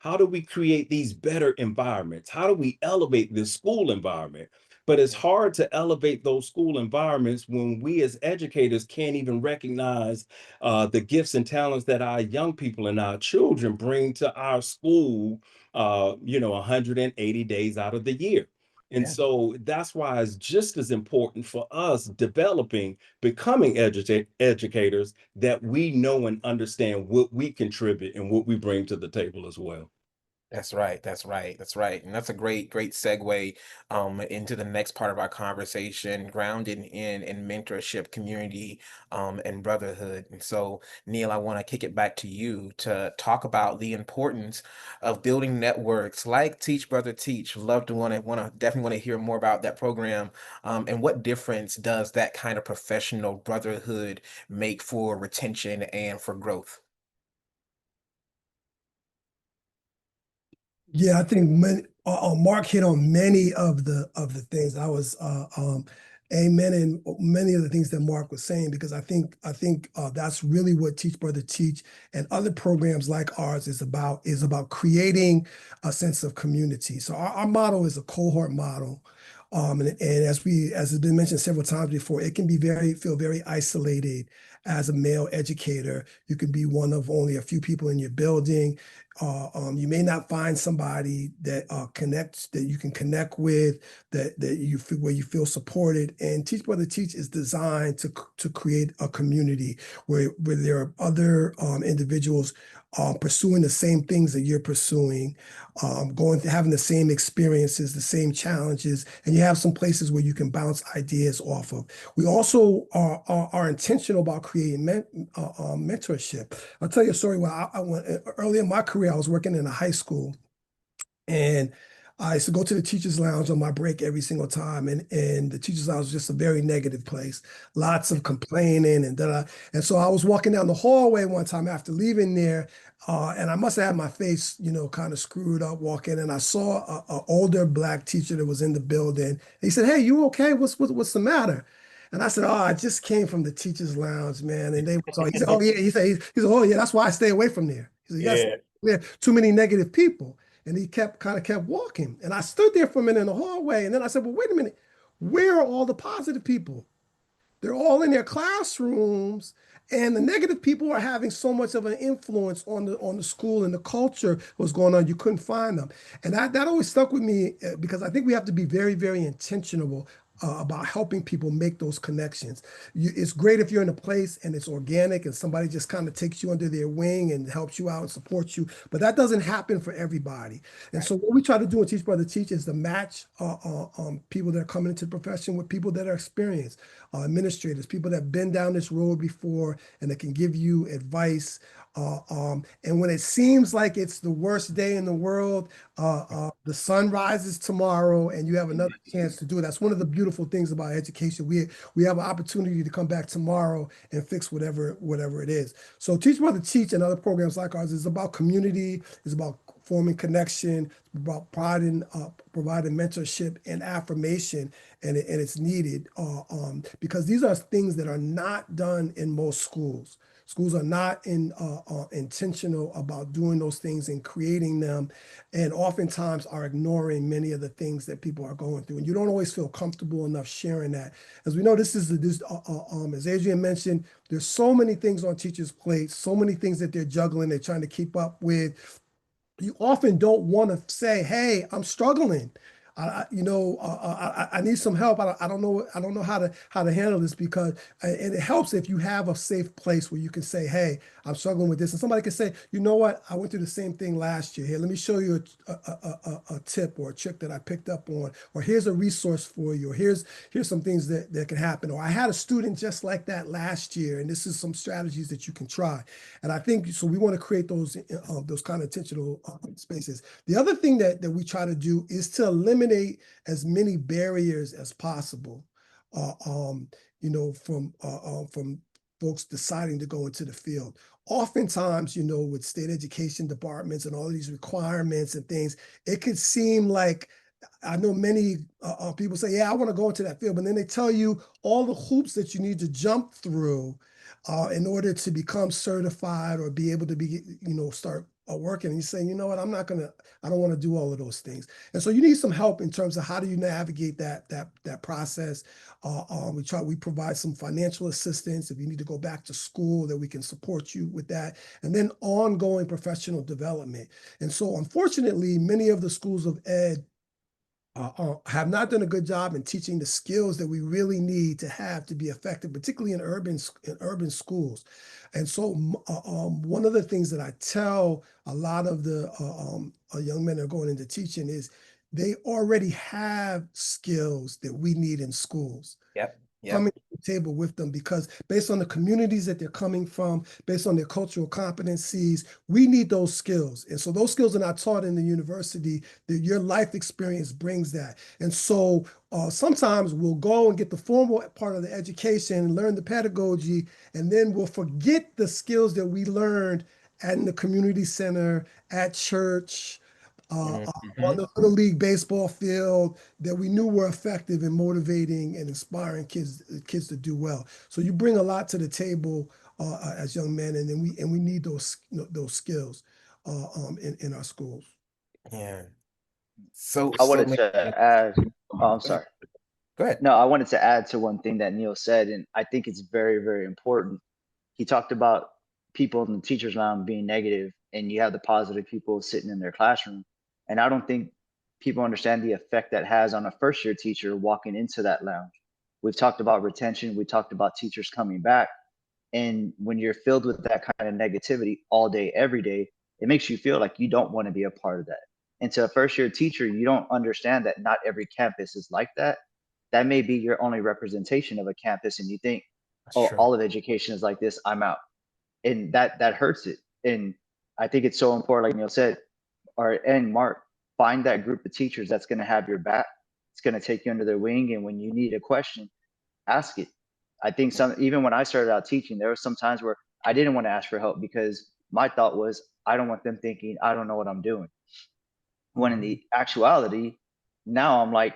how do we create these better environments? How do we elevate this school environment? But it's hard to elevate those school environments when we as educators can't even recognize the gifts and talents that our young people and our children bring to our school, 180 days out of the year. And Yeah. so that's why it's just as important for us developing, becoming educators, that we know and understand what we contribute and what we bring to the table as well. That's right. That's right. That's right. And that's a great, great segue into the next part of our conversation, grounded in mentorship, community, and brotherhood. And so, Neil, I want to kick it back to you to talk about the importance of building networks like Teach Brother Teach. Love to definitely want to hear more about that program, and what difference does that kind of professional brotherhood make for retention and for growth? Yeah, I think Mark hit on many of the things. I was amen in many of the things that Mark was saying, because I think that's really what Teach Brother Teach and other programs like ours is about creating a sense of community. So our model is a cohort model. And as has been mentioned several times before, it can feel very isolated as a male educator. You can be one of only a few people in your building. You may not find somebody that you can connect with, that you feel where you feel supported. And Teach Brother Teach is designed to create a community where there are other individuals pursuing the same things that you're pursuing, having the same experiences, the same challenges, and you have some places where you can bounce ideas off of. We also are intentional about creating mentorship. I'll tell you a story. Early in my career, career. I was working in a high school, and I used to go to the teachers' lounge on my break every single time, and the teachers' lounge was just a very negative place, lots of complaining and da. And so I was walking down the hallway one time after leaving there, and I must have had my face, kind of screwed up walking, and I saw a older black teacher that was in the building. He said, "Hey, you okay? What's the matter?" And I said, "Oh, I just came from the teachers' lounge, man." And he said, "Oh yeah," he said, "Oh yeah, that's why I stay away from there." He said, "Yes, Yeah. there are too many negative people." And he kept walking. And I stood there for a minute in the hallway. And then I said, "Well, wait a minute. Where are all the positive people? They're all in their classrooms, and the negative people are having so much of an influence on the school and the culture what's going on. You couldn't find them." And that always stuck with me, because I think we have to be very, very intentional about helping people make those connections. It's great if you're in a place and it's organic and somebody just kind of takes you under their wing and helps you out and supports you, but that doesn't happen for everybody. And so what we try to do in Teach Brother Teach is to match people that are coming into the profession with people that are experienced, administrators, people that have been down this road before and that can give you advice. And when it seems like it's the worst day in the world, the sun rises tomorrow and you have another chance to do it. That's one of the beautiful things about education. We have an opportunity to come back tomorrow and fix whatever it is. So Teach Brother Teach and other programs like ours is about community, is about forming connection, about providing mentorship and affirmation, and it's needed because these are things that are not done in most schools. Schools are not intentional about doing those things and creating them, and oftentimes are ignoring many of the things that people are going through. And you don't always feel comfortable enough sharing that. As we know, as Adrian mentioned, there's so many things on teachers' plates, so many things that they're juggling, they're trying to keep up with. You often don't want to say, "Hey, I'm struggling. I need some help. I don't know how to handle this," because and it helps if you have a safe place where you can say, "Hey, I'm struggling with this," and somebody can say, "You know what? I went through the same thing last year. Here, let me show you a tip or a trick that I picked up on, or here's a resource for you, or here's some things that can happen, or I had a student just like that last year, and this is some strategies that you can try." And I think so. We want to create those kind of intentional spaces. The other thing that we try to do is to eliminate as many barriers as possible, from folks deciding to go into the field. Oftentimes, with state education departments and all these requirements and things, it could seem like, I know many people say, "Yeah, I want to go into that field," but then they tell you all the hoops that you need to jump through in order to become certified or be able to start working. And you say, "You know what? I don't want to do all of those things." And so you need some help in terms of how do you navigate that process. We provide some financial assistance if you need to go back to school, that we can support you with that, and then ongoing professional development. And so, unfortunately, many of the schools of ed have not done a good job in teaching the skills that we really need to have to be effective, particularly in urban schools. And so, one of the things that I tell a lot of the young men that are going into teaching is they already have skills that we need in schools. Yep. Yep. Coming to the table with them, because based on the communities that they're coming from, based on their cultural competencies, we need those skills. And so those skills are not taught in the university, that your life experience brings that. And so sometimes we'll go and get the formal part of the education and learn the pedagogy, and then we'll forget the skills that we learned in the community center, at church, on the Little League baseball field, that we knew were effective in motivating and inspiring kids to do well. So you bring a lot to the table as young men, and then we need those skills in our schools. Yeah. So I wanted many things. to add, oh, I'm sorry. Go ahead. No, I wanted to add to one thing that Neil said, and I think it's very, very important. He talked about people in the teachers' lounge being negative, and you have the positive people sitting in their classroom. And I don't think people understand the effect that has on a first year teacher walking into that lounge. We've talked about retention, we talked about teachers coming back. And when you're filled with that kind of negativity all day, every day, it makes you feel like you don't want to be a part of that. And to a first year teacher, you don't understand that not every campus is like that. That may be your only representation of a campus, and you think, That's "Oh, true. all of education is like this, I'm out." And that hurts it. And I think it's so important, like Neil said, and Mark, find that group of teachers that's going to have your back. It's going to take you under their wing. And when you need a question, ask it. I think even when I started out teaching, there were some times where I didn't want to ask for help because my thought was, I don't want them thinking I don't know what I'm doing. When in the actuality, now I'm like,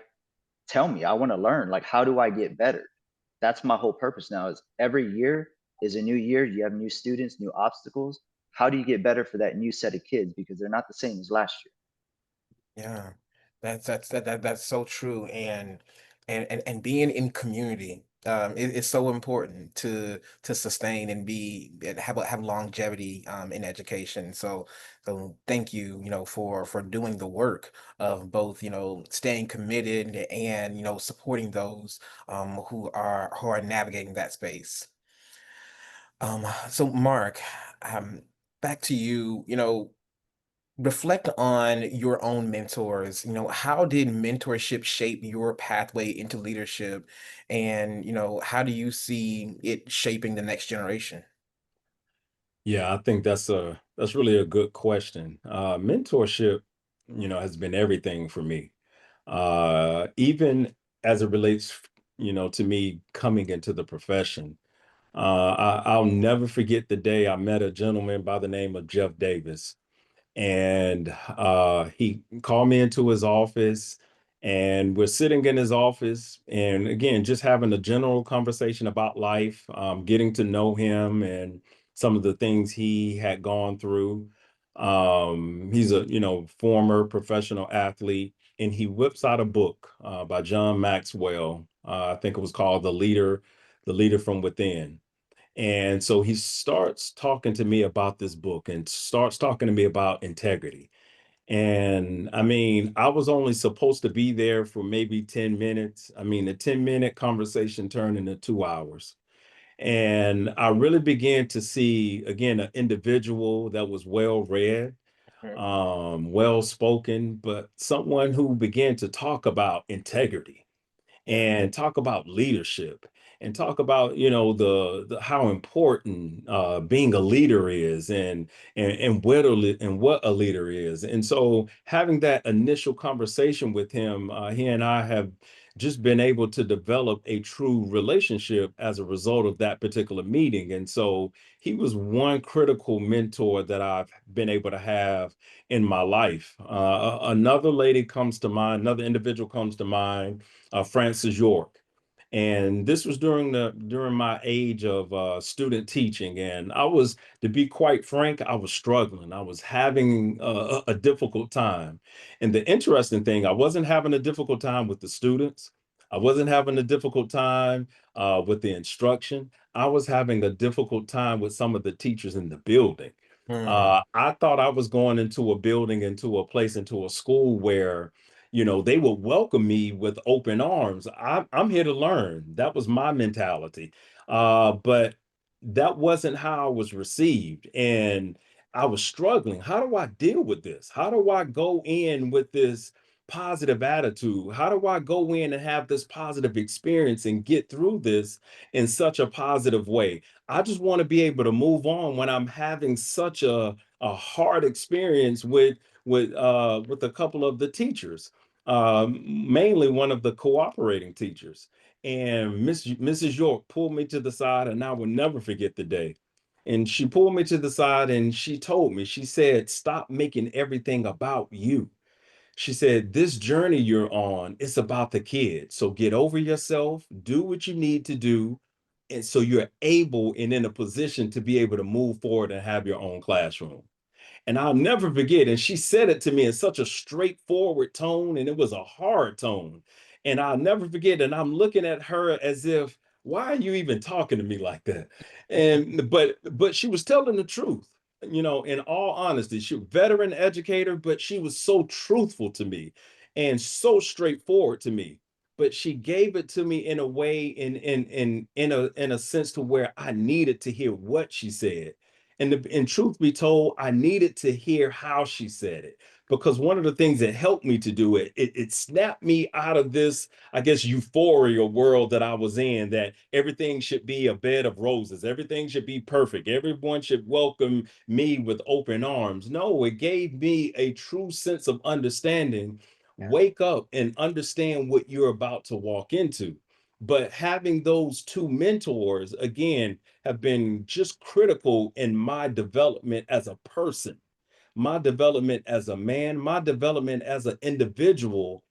tell me, I want to learn. Like, how do I get better? That's my whole purpose now, is every year is a new year. You have new students, new obstacles. How do you get better for that new set of kids? Because they're not the same as last year. Yeah, that's so true, and being in community, it's so important to sustain and be and have longevity in education. So thank you, for doing the work of both, staying committed and supporting those who are navigating that space. So Mark, um, back to you. Reflect on your own mentors. How did mentorship shape your pathway into leadership? And, how do you see it shaping the next generation? Yeah, I think that's really a good question. Mentorship, has been everything for me. Even as it relates, to me coming into the profession. I'll never forget the day I met a gentleman by the name of Jeff Davis. And he called me into his office, and we're sitting in his office, and again, just having a general conversation about life, getting to know him and some of the things he had gone through. He's a former professional athlete, and he whips out a book by John Maxwell. I think it was called The Leader from Within. And so he starts talking to me about this book and starts talking to me about integrity. And I mean, I was only supposed to be there for maybe 10 minutes. I mean, the 10-minute conversation turned into 2 hours. And I really began to see, again, an individual that was well read, Mhm. well spoken, but someone who began to talk about integrity Yeah. and talk about leadership and talk about the how important being a leader is, and what a leader is. And so having that initial conversation with him, he and I have just been able to develop a true relationship as a result of that particular meeting. And so he was one critical mentor that I've been able to have in my life. Another lady comes to mind, another individual comes to mind, Francis York. And this was during my age of student teaching, and to be quite frank, I was struggling. I was having a difficult time. And the interesting thing, I wasn't having a difficult time with the students. I wasn't having a difficult time with the instruction. I was having a difficult time with some of the teachers in the building. Hmm. I thought I was going into a building, into a place, into a school where they would welcome me with open arms. I'm here to learn. That was my mentality. But that wasn't how I was received. And I was struggling. How do I deal with this? How do I go in with this positive attitude? How do I go in and have this positive experience and get through this in such a positive way? I just want to be able to move on when I'm having such a hard experience with a couple of the teachers, mainly one of the cooperating teachers. And Mrs. York pulled me to the side, and I will never forget the day. And she pulled me to the side and she told me, she said, "Stop making everything about you." She said, "This journey you're on, it's about the kids. So get over yourself, do what you need to do. And so you're able and in a position to be able to move forward and have your own classroom." And I'll never forget. And she said it to me in such a straightforward tone, and it was a hard tone. And I'll never forget. And I'm looking at her as if, why are you even talking to me like that? And but she was telling the truth. In all honesty, she was a veteran educator, but she was so truthful to me and so straightforward to me. But she gave it to me in a way, in a sense to where I needed to hear what she said. And truth be told, I needed to hear how she said it. because one of the things that helped me to do it, it snapped me out of this, I guess, euphoria world that I was in, that everything should be a bed of roses, everything should be perfect, everyone should welcome me with open arms. No, it gave me a true sense of understanding. Yeah. Wake up and understand what you're about to walk into. But having those two mentors, again, have been just critical in my development as a person, my development as a man, my development as an individual,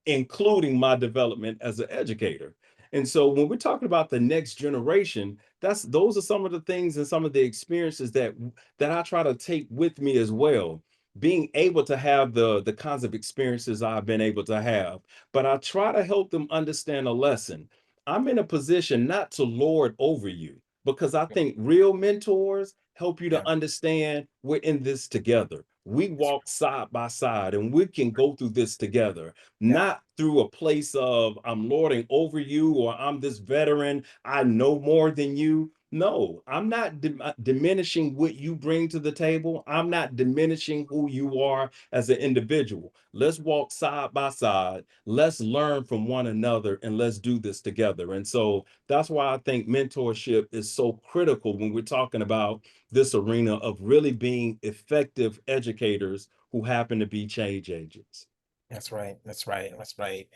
including my development as an educator. And so when we're talking about the next generation, those are some of the things and some of the experiences that I try to take with me as well. Being able to have the kinds of experiences I've been able to have, but I try to help them understand a lesson. I'm in a position not to lord over you, because I think real mentors help you Yeah, to understand we're in this together. We that's walk side by side and we can go through this together, yeah, not through a place of I'm lording over you or I'm this veteran, I know more than you. No, I'm not diminishing what you bring to the table. I'm not diminishing who you are as an individual. Let's walk side by side. Let's learn from one another and let's do this together. And so that's why I think mentorship is so critical when we're talking about this arena of really being effective educators who happen to be change agents. that's right. That's right. That's right.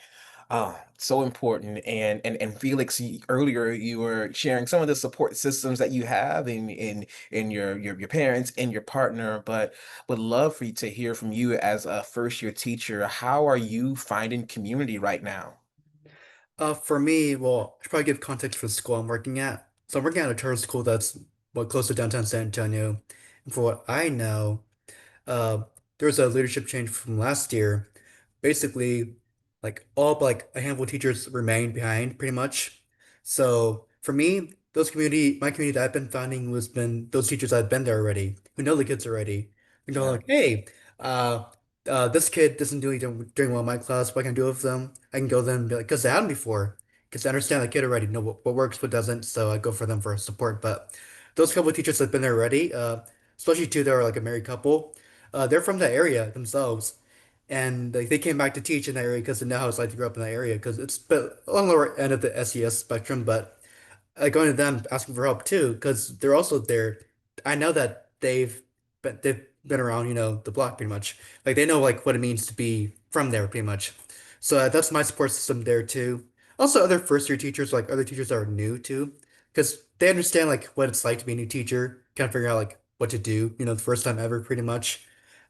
So important. And Felix, earlier you were sharing some of the support systems that you have in your parents and your partner, but would love for you to hear from you as a first year teacher. How are you finding community right now? For me, well, I should probably give context for the school I'm working at. So I'm working at a charter school that's close to downtown San Antonio. And for what I know, uh, there was a leadership change from last year. Basically, like all but like a handful of teachers remained behind, pretty much. So for me, my community that I've been finding was been those teachers that have been there already, who know the kids already. You know, Yeah, like, hey, uh, this kid doesn't doing well in my class. What can I do with them? I can go then and be like, because they had them before, because I understand the kid already, know what works, what doesn't. So I go for them for support. But those couple of teachers that have been there already, especially two that are like a married couple, they're from the area themselves, and like they came back to teach in that area because they know how it's like to grow up in that area because it's but on the lower end of the SES spectrum, but going to them asking for help too because they're also there. I know that they've been around, the block pretty much. Like they know like what it means to be from there pretty much. So that's my support system there too. Also, other first year teachers, like other teachers that are new too, because they understand like what it's like to be a new teacher, kind of figure out like what to do, the first time ever pretty much.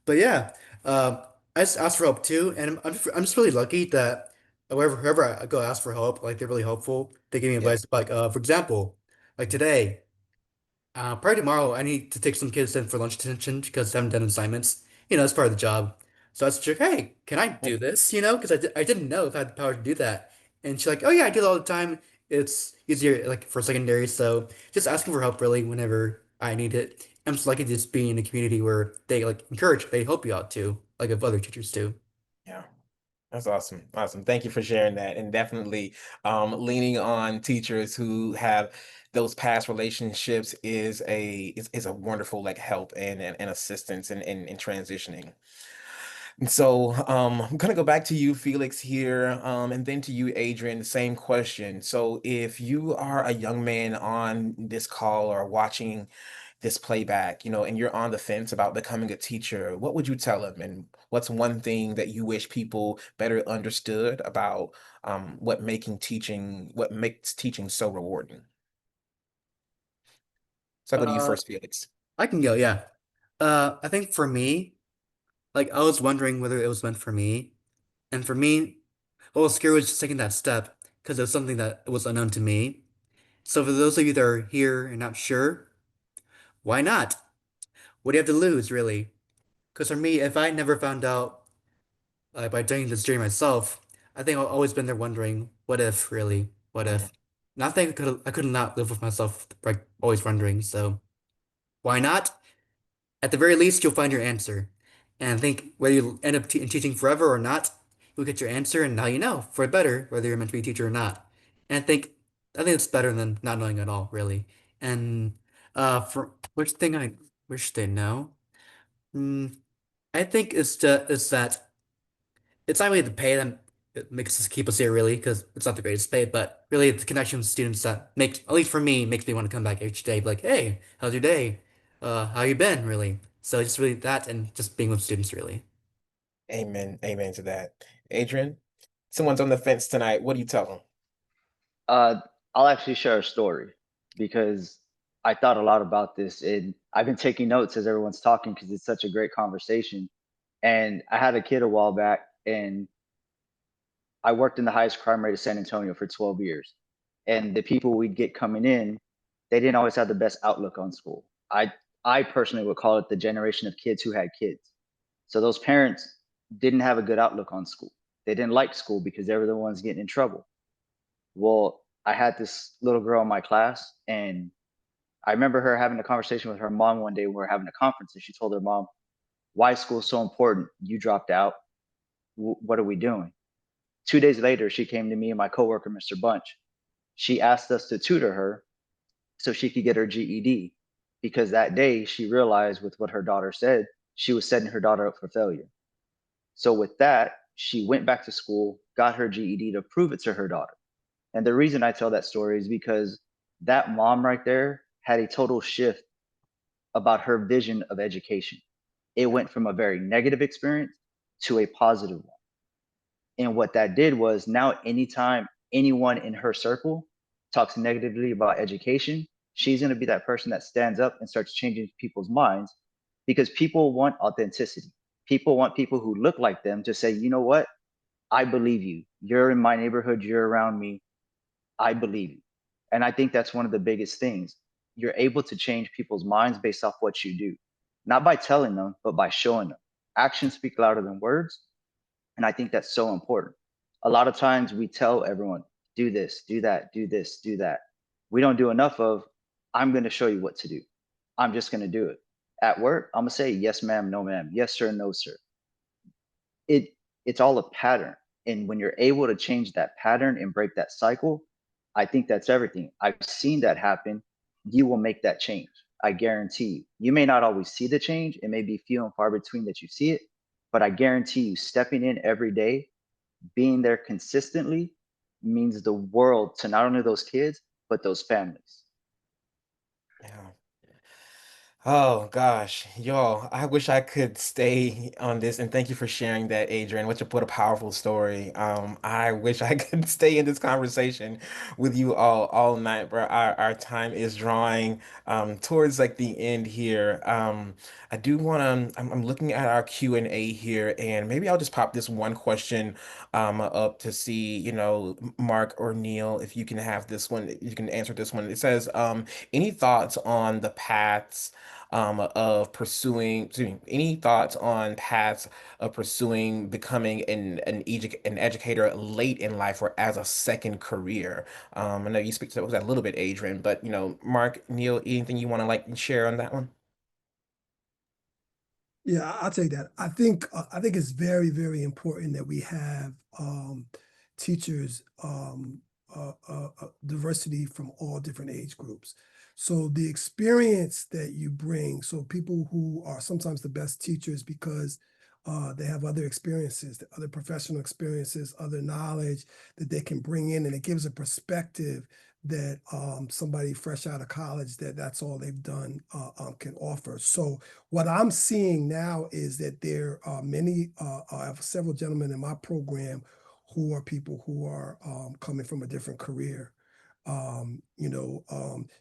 But yeah, I just asked for help too, and I'm just really lucky that whoever I go ask for help, like they're really helpful. They give me yeah, advice, like for example, like today, probably tomorrow, I need to take some kids in for lunch detention because I haven't done assignments. That's part of the job. So I was like, hey, can I yeah, do this? Because I didn't know if I had the power to do that. And she's like, oh yeah, I do it all the time. It's easier like for secondary. So just asking for help really whenever I need it. I'm just lucky to just be in a community where they like encourage, they help you out too, like if other teachers do. yeah. That's awesome. Awesome. Thank you for sharing that. And definitely leaning on teachers who have those past relationships is a wonderful like help and assistance in transitioning. And so I'm gonna go back to you, Felix, here, and then to you, Adrian, the same question. So if you are a young man on this call or watching this playback, and you're on the fence about becoming a teacher, what would you tell them? And what's one thing that you wish people better understood about what makes teaching so rewarding? So I go to you Uh, first, Felix. I can go, yeah. I think for me, like I was wondering whether it was meant for me. And for me, what was scary was just taking that step because it was something that was unknown to me. So for those of you that are here and not sure, why not? What do you have to lose, really? Because for me, if I never found out by doing this journey myself, I think I've always been there wondering, what if, really? What Mm, if? Not think I could not live with myself, like always wondering. So why not? At the very least, you'll find your answer. And I think whether you end up teaching forever or not, you'll get your answer, and now you know for better whether you're meant to be a teacher or not. And I think it's better than not knowing at all, really. And for which thing I wish they know. Hmm. I think it's that it's not really the pay that it makes us keep us here really, because it's not the greatest pay, but really it's the connection with students that makes, at least for me, makes me want to come back each day. Be like, hey, how's your day? How you been, really? So just really that, and just being with students, really. Amen. Amen to that. Adrian, someone's on the fence tonight. What do you tell them? Uh, I'll actually share a story because I thought a lot about this, and I've been taking notes as everyone's talking because it's such a great conversation. And I had a kid a while back, and I worked in the highest crime rate of San Antonio for 12 years. And the people we'd get coming in, they didn't always have the best outlook on school. I personally would call it the generation of kids who had kids. So those parents didn't have a good outlook on school. They didn't like school because they were the ones getting in trouble. Well, I had this little girl in my class, and I remember her having a conversation with her mom one day when we were having a conference, and she told her mom, "Why is school so important? You dropped out. What are we doing?" 2 days later, she came to me and my coworker, Mr. Bunch. She asked us to tutor her so she could get her GED because that day she realized with what her daughter said, she was setting her daughter up for failure. So with that, she went back to school, got her GED to prove it to her daughter. And the reason I tell that story is because that mom right there had a total shift about her vision of education. It went from a very negative experience to a positive one. And what that did was now, anytime anyone in her circle talks negatively about education, she's going to be that person that stands up and starts changing people's minds because people want authenticity. People want people who look like them to say, you know what? I believe you. You're in my neighborhood. You're around me. I believe you. And I think that's one of the biggest things. You're able to change people's minds based off what you do, not by telling them, but by showing them. Actions speak louder than words. And I think that's so important. A lot of times we tell everyone, do this, do that, do this, do that. We don't do enough of, I'm going to show you what to do. I'm just going to do it. At work, I'm going to say, yes, ma'am, no, ma'am, yes, sir, no, sir. It's all a pattern. And when you're able to change that pattern and break that cycle, I think that's everything. I've seen that happen. You will make that change. I guarantee you. You may not always see the change. It may be few and far between that you see it, but I guarantee you stepping in every day, being there consistently means the world to not only those kids, but those families. Yeah. Oh gosh, y'all, I wish I could stay on this, and thank you for sharing that, Adrian. What a powerful story. I wish I could stay in this conversation with you all night, but our time is drawing towards like the end here. I do want to I'm looking at our Q&A here, and maybe I'll just pop this one question up to see, Mark or Neil, if you can have this one, you can answer this one. It says, any thoughts on the paths of pursuing, excuse me, any thoughts on paths of pursuing becoming an educator late in life or as a second career? I know you speak to that a little bit, Adrian, but Mark, Neil, anything you want to like share on that one? Yeah, I'll take that. I think it's very, very important that we have teachers diversity from all different age groups. So the experience that you bring, so people who are sometimes the best teachers because they have other experiences, other professional experiences, other knowledge that they can bring in, and it gives a perspective that somebody fresh out of college that's all they've done can offer. So what I'm seeing now is that there are many, I have several gentlemen in my program who are people who are coming from a different career,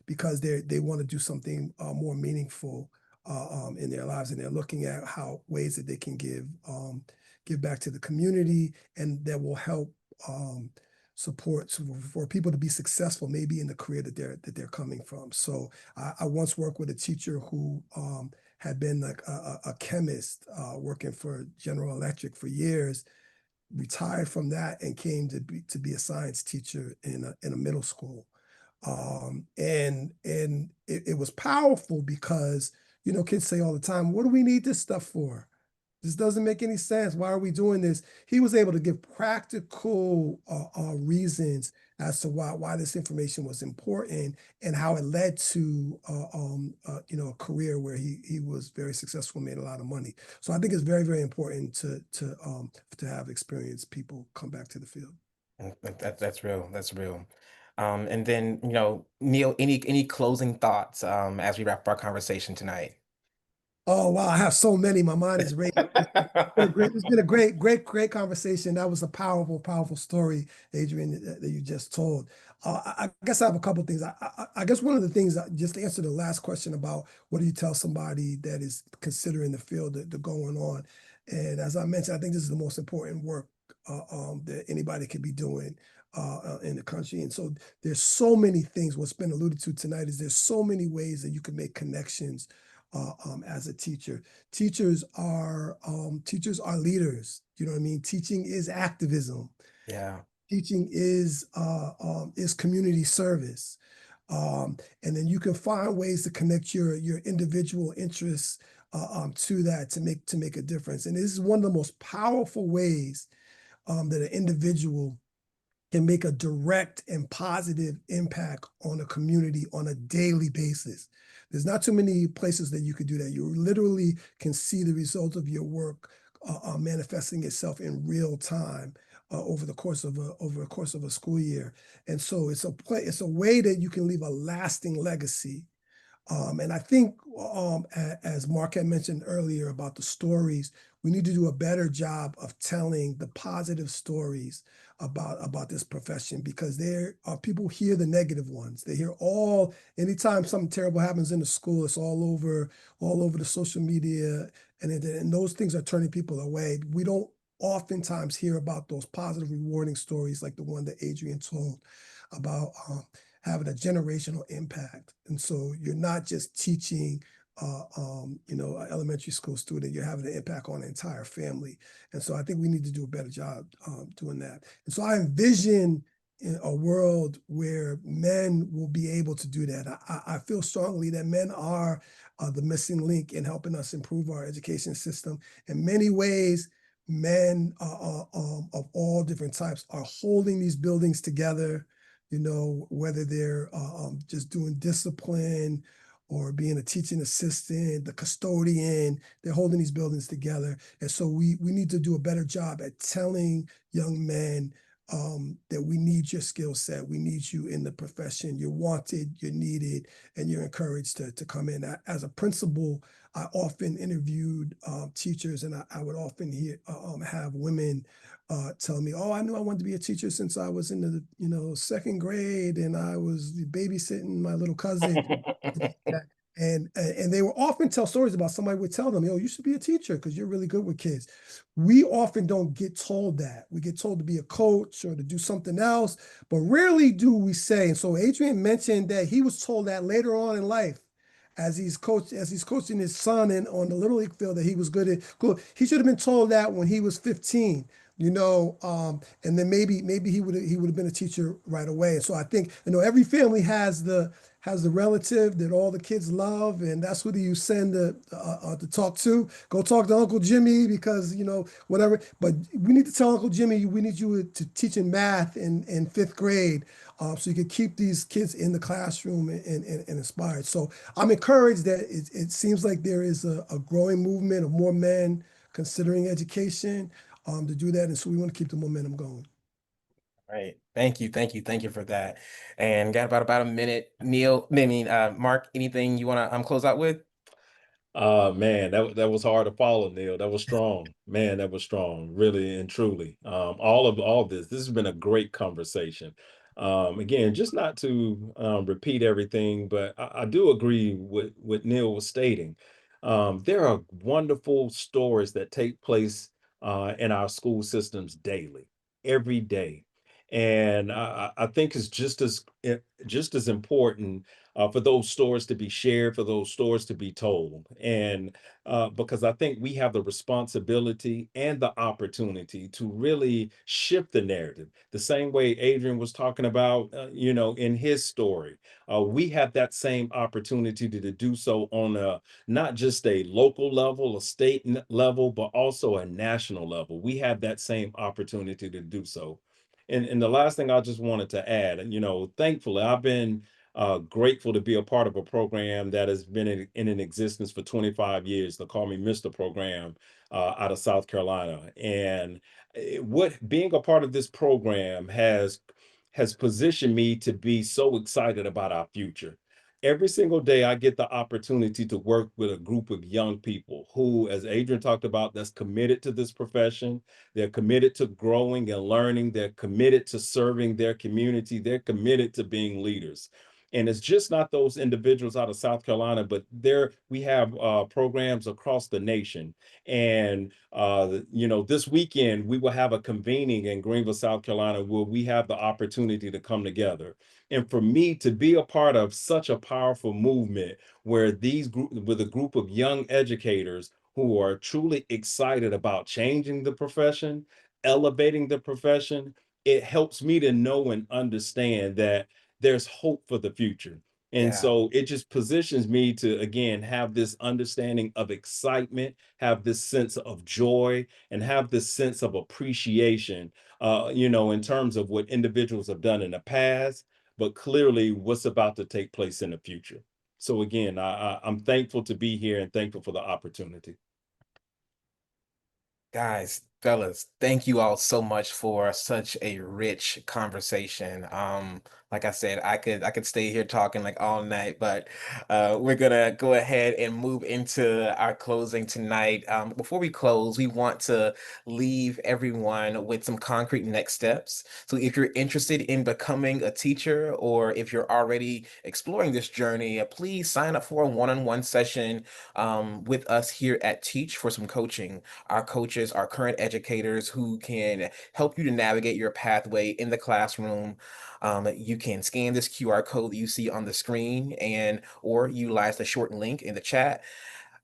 because they want to do something more meaningful in their lives, and they're looking at how ways that they can give back to the community, and that will help support for people to be successful, maybe in the career that they're coming from. So I once worked with a teacher who had been like a chemist working for General Electric for years, retired from that and came to be a science teacher in a middle school. And it was powerful because kids say all the time, what do we need this stuff for? This doesn't make any sense. Why are we doing this? He was able to give practical reasons as to why this information was important and how it led to a career where he was very successful, made a lot of money. So I think it's very, very important to have experienced people come back to the field. That's real. That's real. And then, Neil, any closing thoughts as we wrap up our conversation tonight? Oh wow, I have so many. My mind is racing. It's been a great conversation. That was a powerful, powerful story, Adrian, that you just told. I guess I have a couple things. I guess one of the things, just to answer the last question about what do you tell somebody that is considering the field that they're going on, and as I mentioned, I think this is the most important work that anybody could be doing in the country. And so there's so many things. What's been alluded to tonight is there's so many ways that you can make connections as a teacher. Teachers are leaders. You know what I mean? Teaching is activism. Yeah. Teaching is community service. And then you can find ways to connect your individual interests to that to make a difference. And this is one of the most powerful ways that an individual can make a direct and positive impact on a community on a daily basis. There's not too many places that you could do that. You literally can see the result of your work manifesting itself in real time over the course of a school year. And so it's a way that you can leave a lasting legacy. And I think, as Mark had mentioned earlier about the stories, we need to do a better job of telling the positive stories about this profession, because there are people hear the negative ones. They hear anytime something terrible happens in the school, it's all over the social media, and those things are turning people away. We don't oftentimes hear about those positive, rewarding stories like the one that Adrian told about having a generational impact. And so you're not just teaching, an elementary school student, you're having an impact on an entire family. And so I think we need to do a better job doing that. And so I envision a world where men will be able to do that. I feel strongly that men are the missing link in helping us improve our education system. In many ways, men of all different types are holding these buildings together, whether they're just doing discipline or being a teaching assistant, the custodian, they're holding these buildings together. And so we need to do a better job at telling young men that we need your skill set. We need you in the profession. You're wanted, you're needed, and you're encouraged to come in. As a principal, I often interviewed teachers, and I would often have women tell me, "Oh, I knew I wanted to be a teacher since I was in the second grade, and I was babysitting my little cousin." And they will often tell stories about somebody would tell them, you should be a teacher because you're really good with kids. We often don't get told that. We get told to be a coach or to do something else, but rarely do we say. And so Adrian mentioned that he was told that later on in life, as he's coaching his son on the Little League field, that he was good at. Cool. He should have been told that when he was 15. And then maybe he would have been a teacher right away. And so I think every family has the relative that all the kids love, and that's who you send to talk to. Go talk to Uncle Jimmy because whatever. But we need to tell Uncle Jimmy we need you to teach in math in fifth grade, so you can keep these kids in the classroom and inspired. So I'm encouraged that it seems like there is a growing movement of more men considering education to do that, and so we want to keep the momentum going. Right. Thank you. Thank you. Thank you for that. And got about a minute. Neil, Mark, anything you want to close out with? Man, that was hard to follow, Neil. That was strong. Man, that was strong, really and truly. All this has been a great conversation. Again, just not to repeat everything, but I do agree with what Neil was stating. There are wonderful stories that take place in our school systems daily, every day. And I think it's just as important for those stories to be shared, for those stories to be told. And because I think we have the responsibility and the opportunity to really shift the narrative. The same way Adrian was talking about, in his story, we have that same opportunity to do so on not just a local level, a state level, but also a national level. We have that same opportunity to do so. And the last thing I just wanted to add, and thankfully, I've been grateful to be a part of a program that has been in an existence for 25 years. They call me Mr. Program out of South Carolina. And what being a part of this program has positioned me to be so excited about our future. Every single day, I get the opportunity to work with a group of young people who, as Adrian talked about, that's committed to this profession. They're committed to growing and learning. They're committed to serving their community. They're committed to being leaders. And it's just not those individuals out of South Carolina, but we have programs across the nation. And this weekend we will have a convening in Greenville, South Carolina, where we have the opportunity to come together. And for me to be a part of such a powerful movement where with a group of young educators who are truly excited about changing the profession, elevating the profession, it helps me to know and understand that there's hope for the future. And Yeah. so it just positions me to, again, have this understanding of excitement, have this sense of joy, and have this sense of appreciation, in terms of what individuals have done in the past, but clearly what's about to take place in the future. So again, I'm thankful to be here and thankful for the opportunity. Guys, fellas, thank you all so much for such a rich conversation. Like I said, I could stay here talking like all night, but we're gonna go ahead and move into our closing tonight. Before we close, we want to leave everyone with some concrete next steps. So if you're interested in becoming a teacher, or if you're already exploring this journey, please sign up for a one-on-one session with us here at Teach for some coaching. Our coaches are current educators who can help you to navigate your pathway in the classroom. You can scan this QR code that you see on the screen, and or utilize the short link in the chat.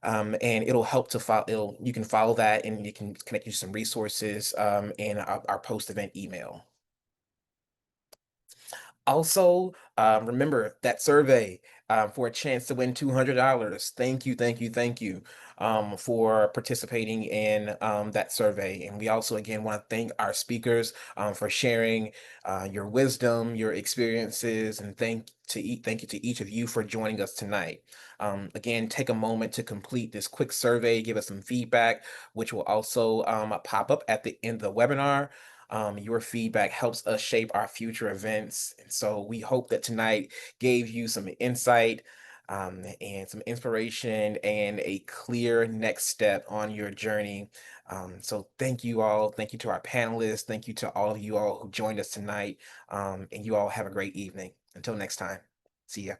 And it'll help to follow. You can follow that, and you can connect you to some resources in our post-event email. Also, remember that survey for a chance to win $200. Thank you, thank you, thank you for participating in that survey. And we also, again, want to thank our speakers for sharing your wisdom, your experiences, and thank you to each of you for joining us tonight. Again, take a moment to complete this quick survey, give us some feedback, which will also pop up at the end of the webinar. Your feedback helps us shape our future events. And so we hope that tonight gave you some insight and some inspiration and a clear next step on your journey. So thank you all. Thank you to our panelists. Thank you to all of you all who joined us tonight. And you all have a great evening. Until next time, see ya.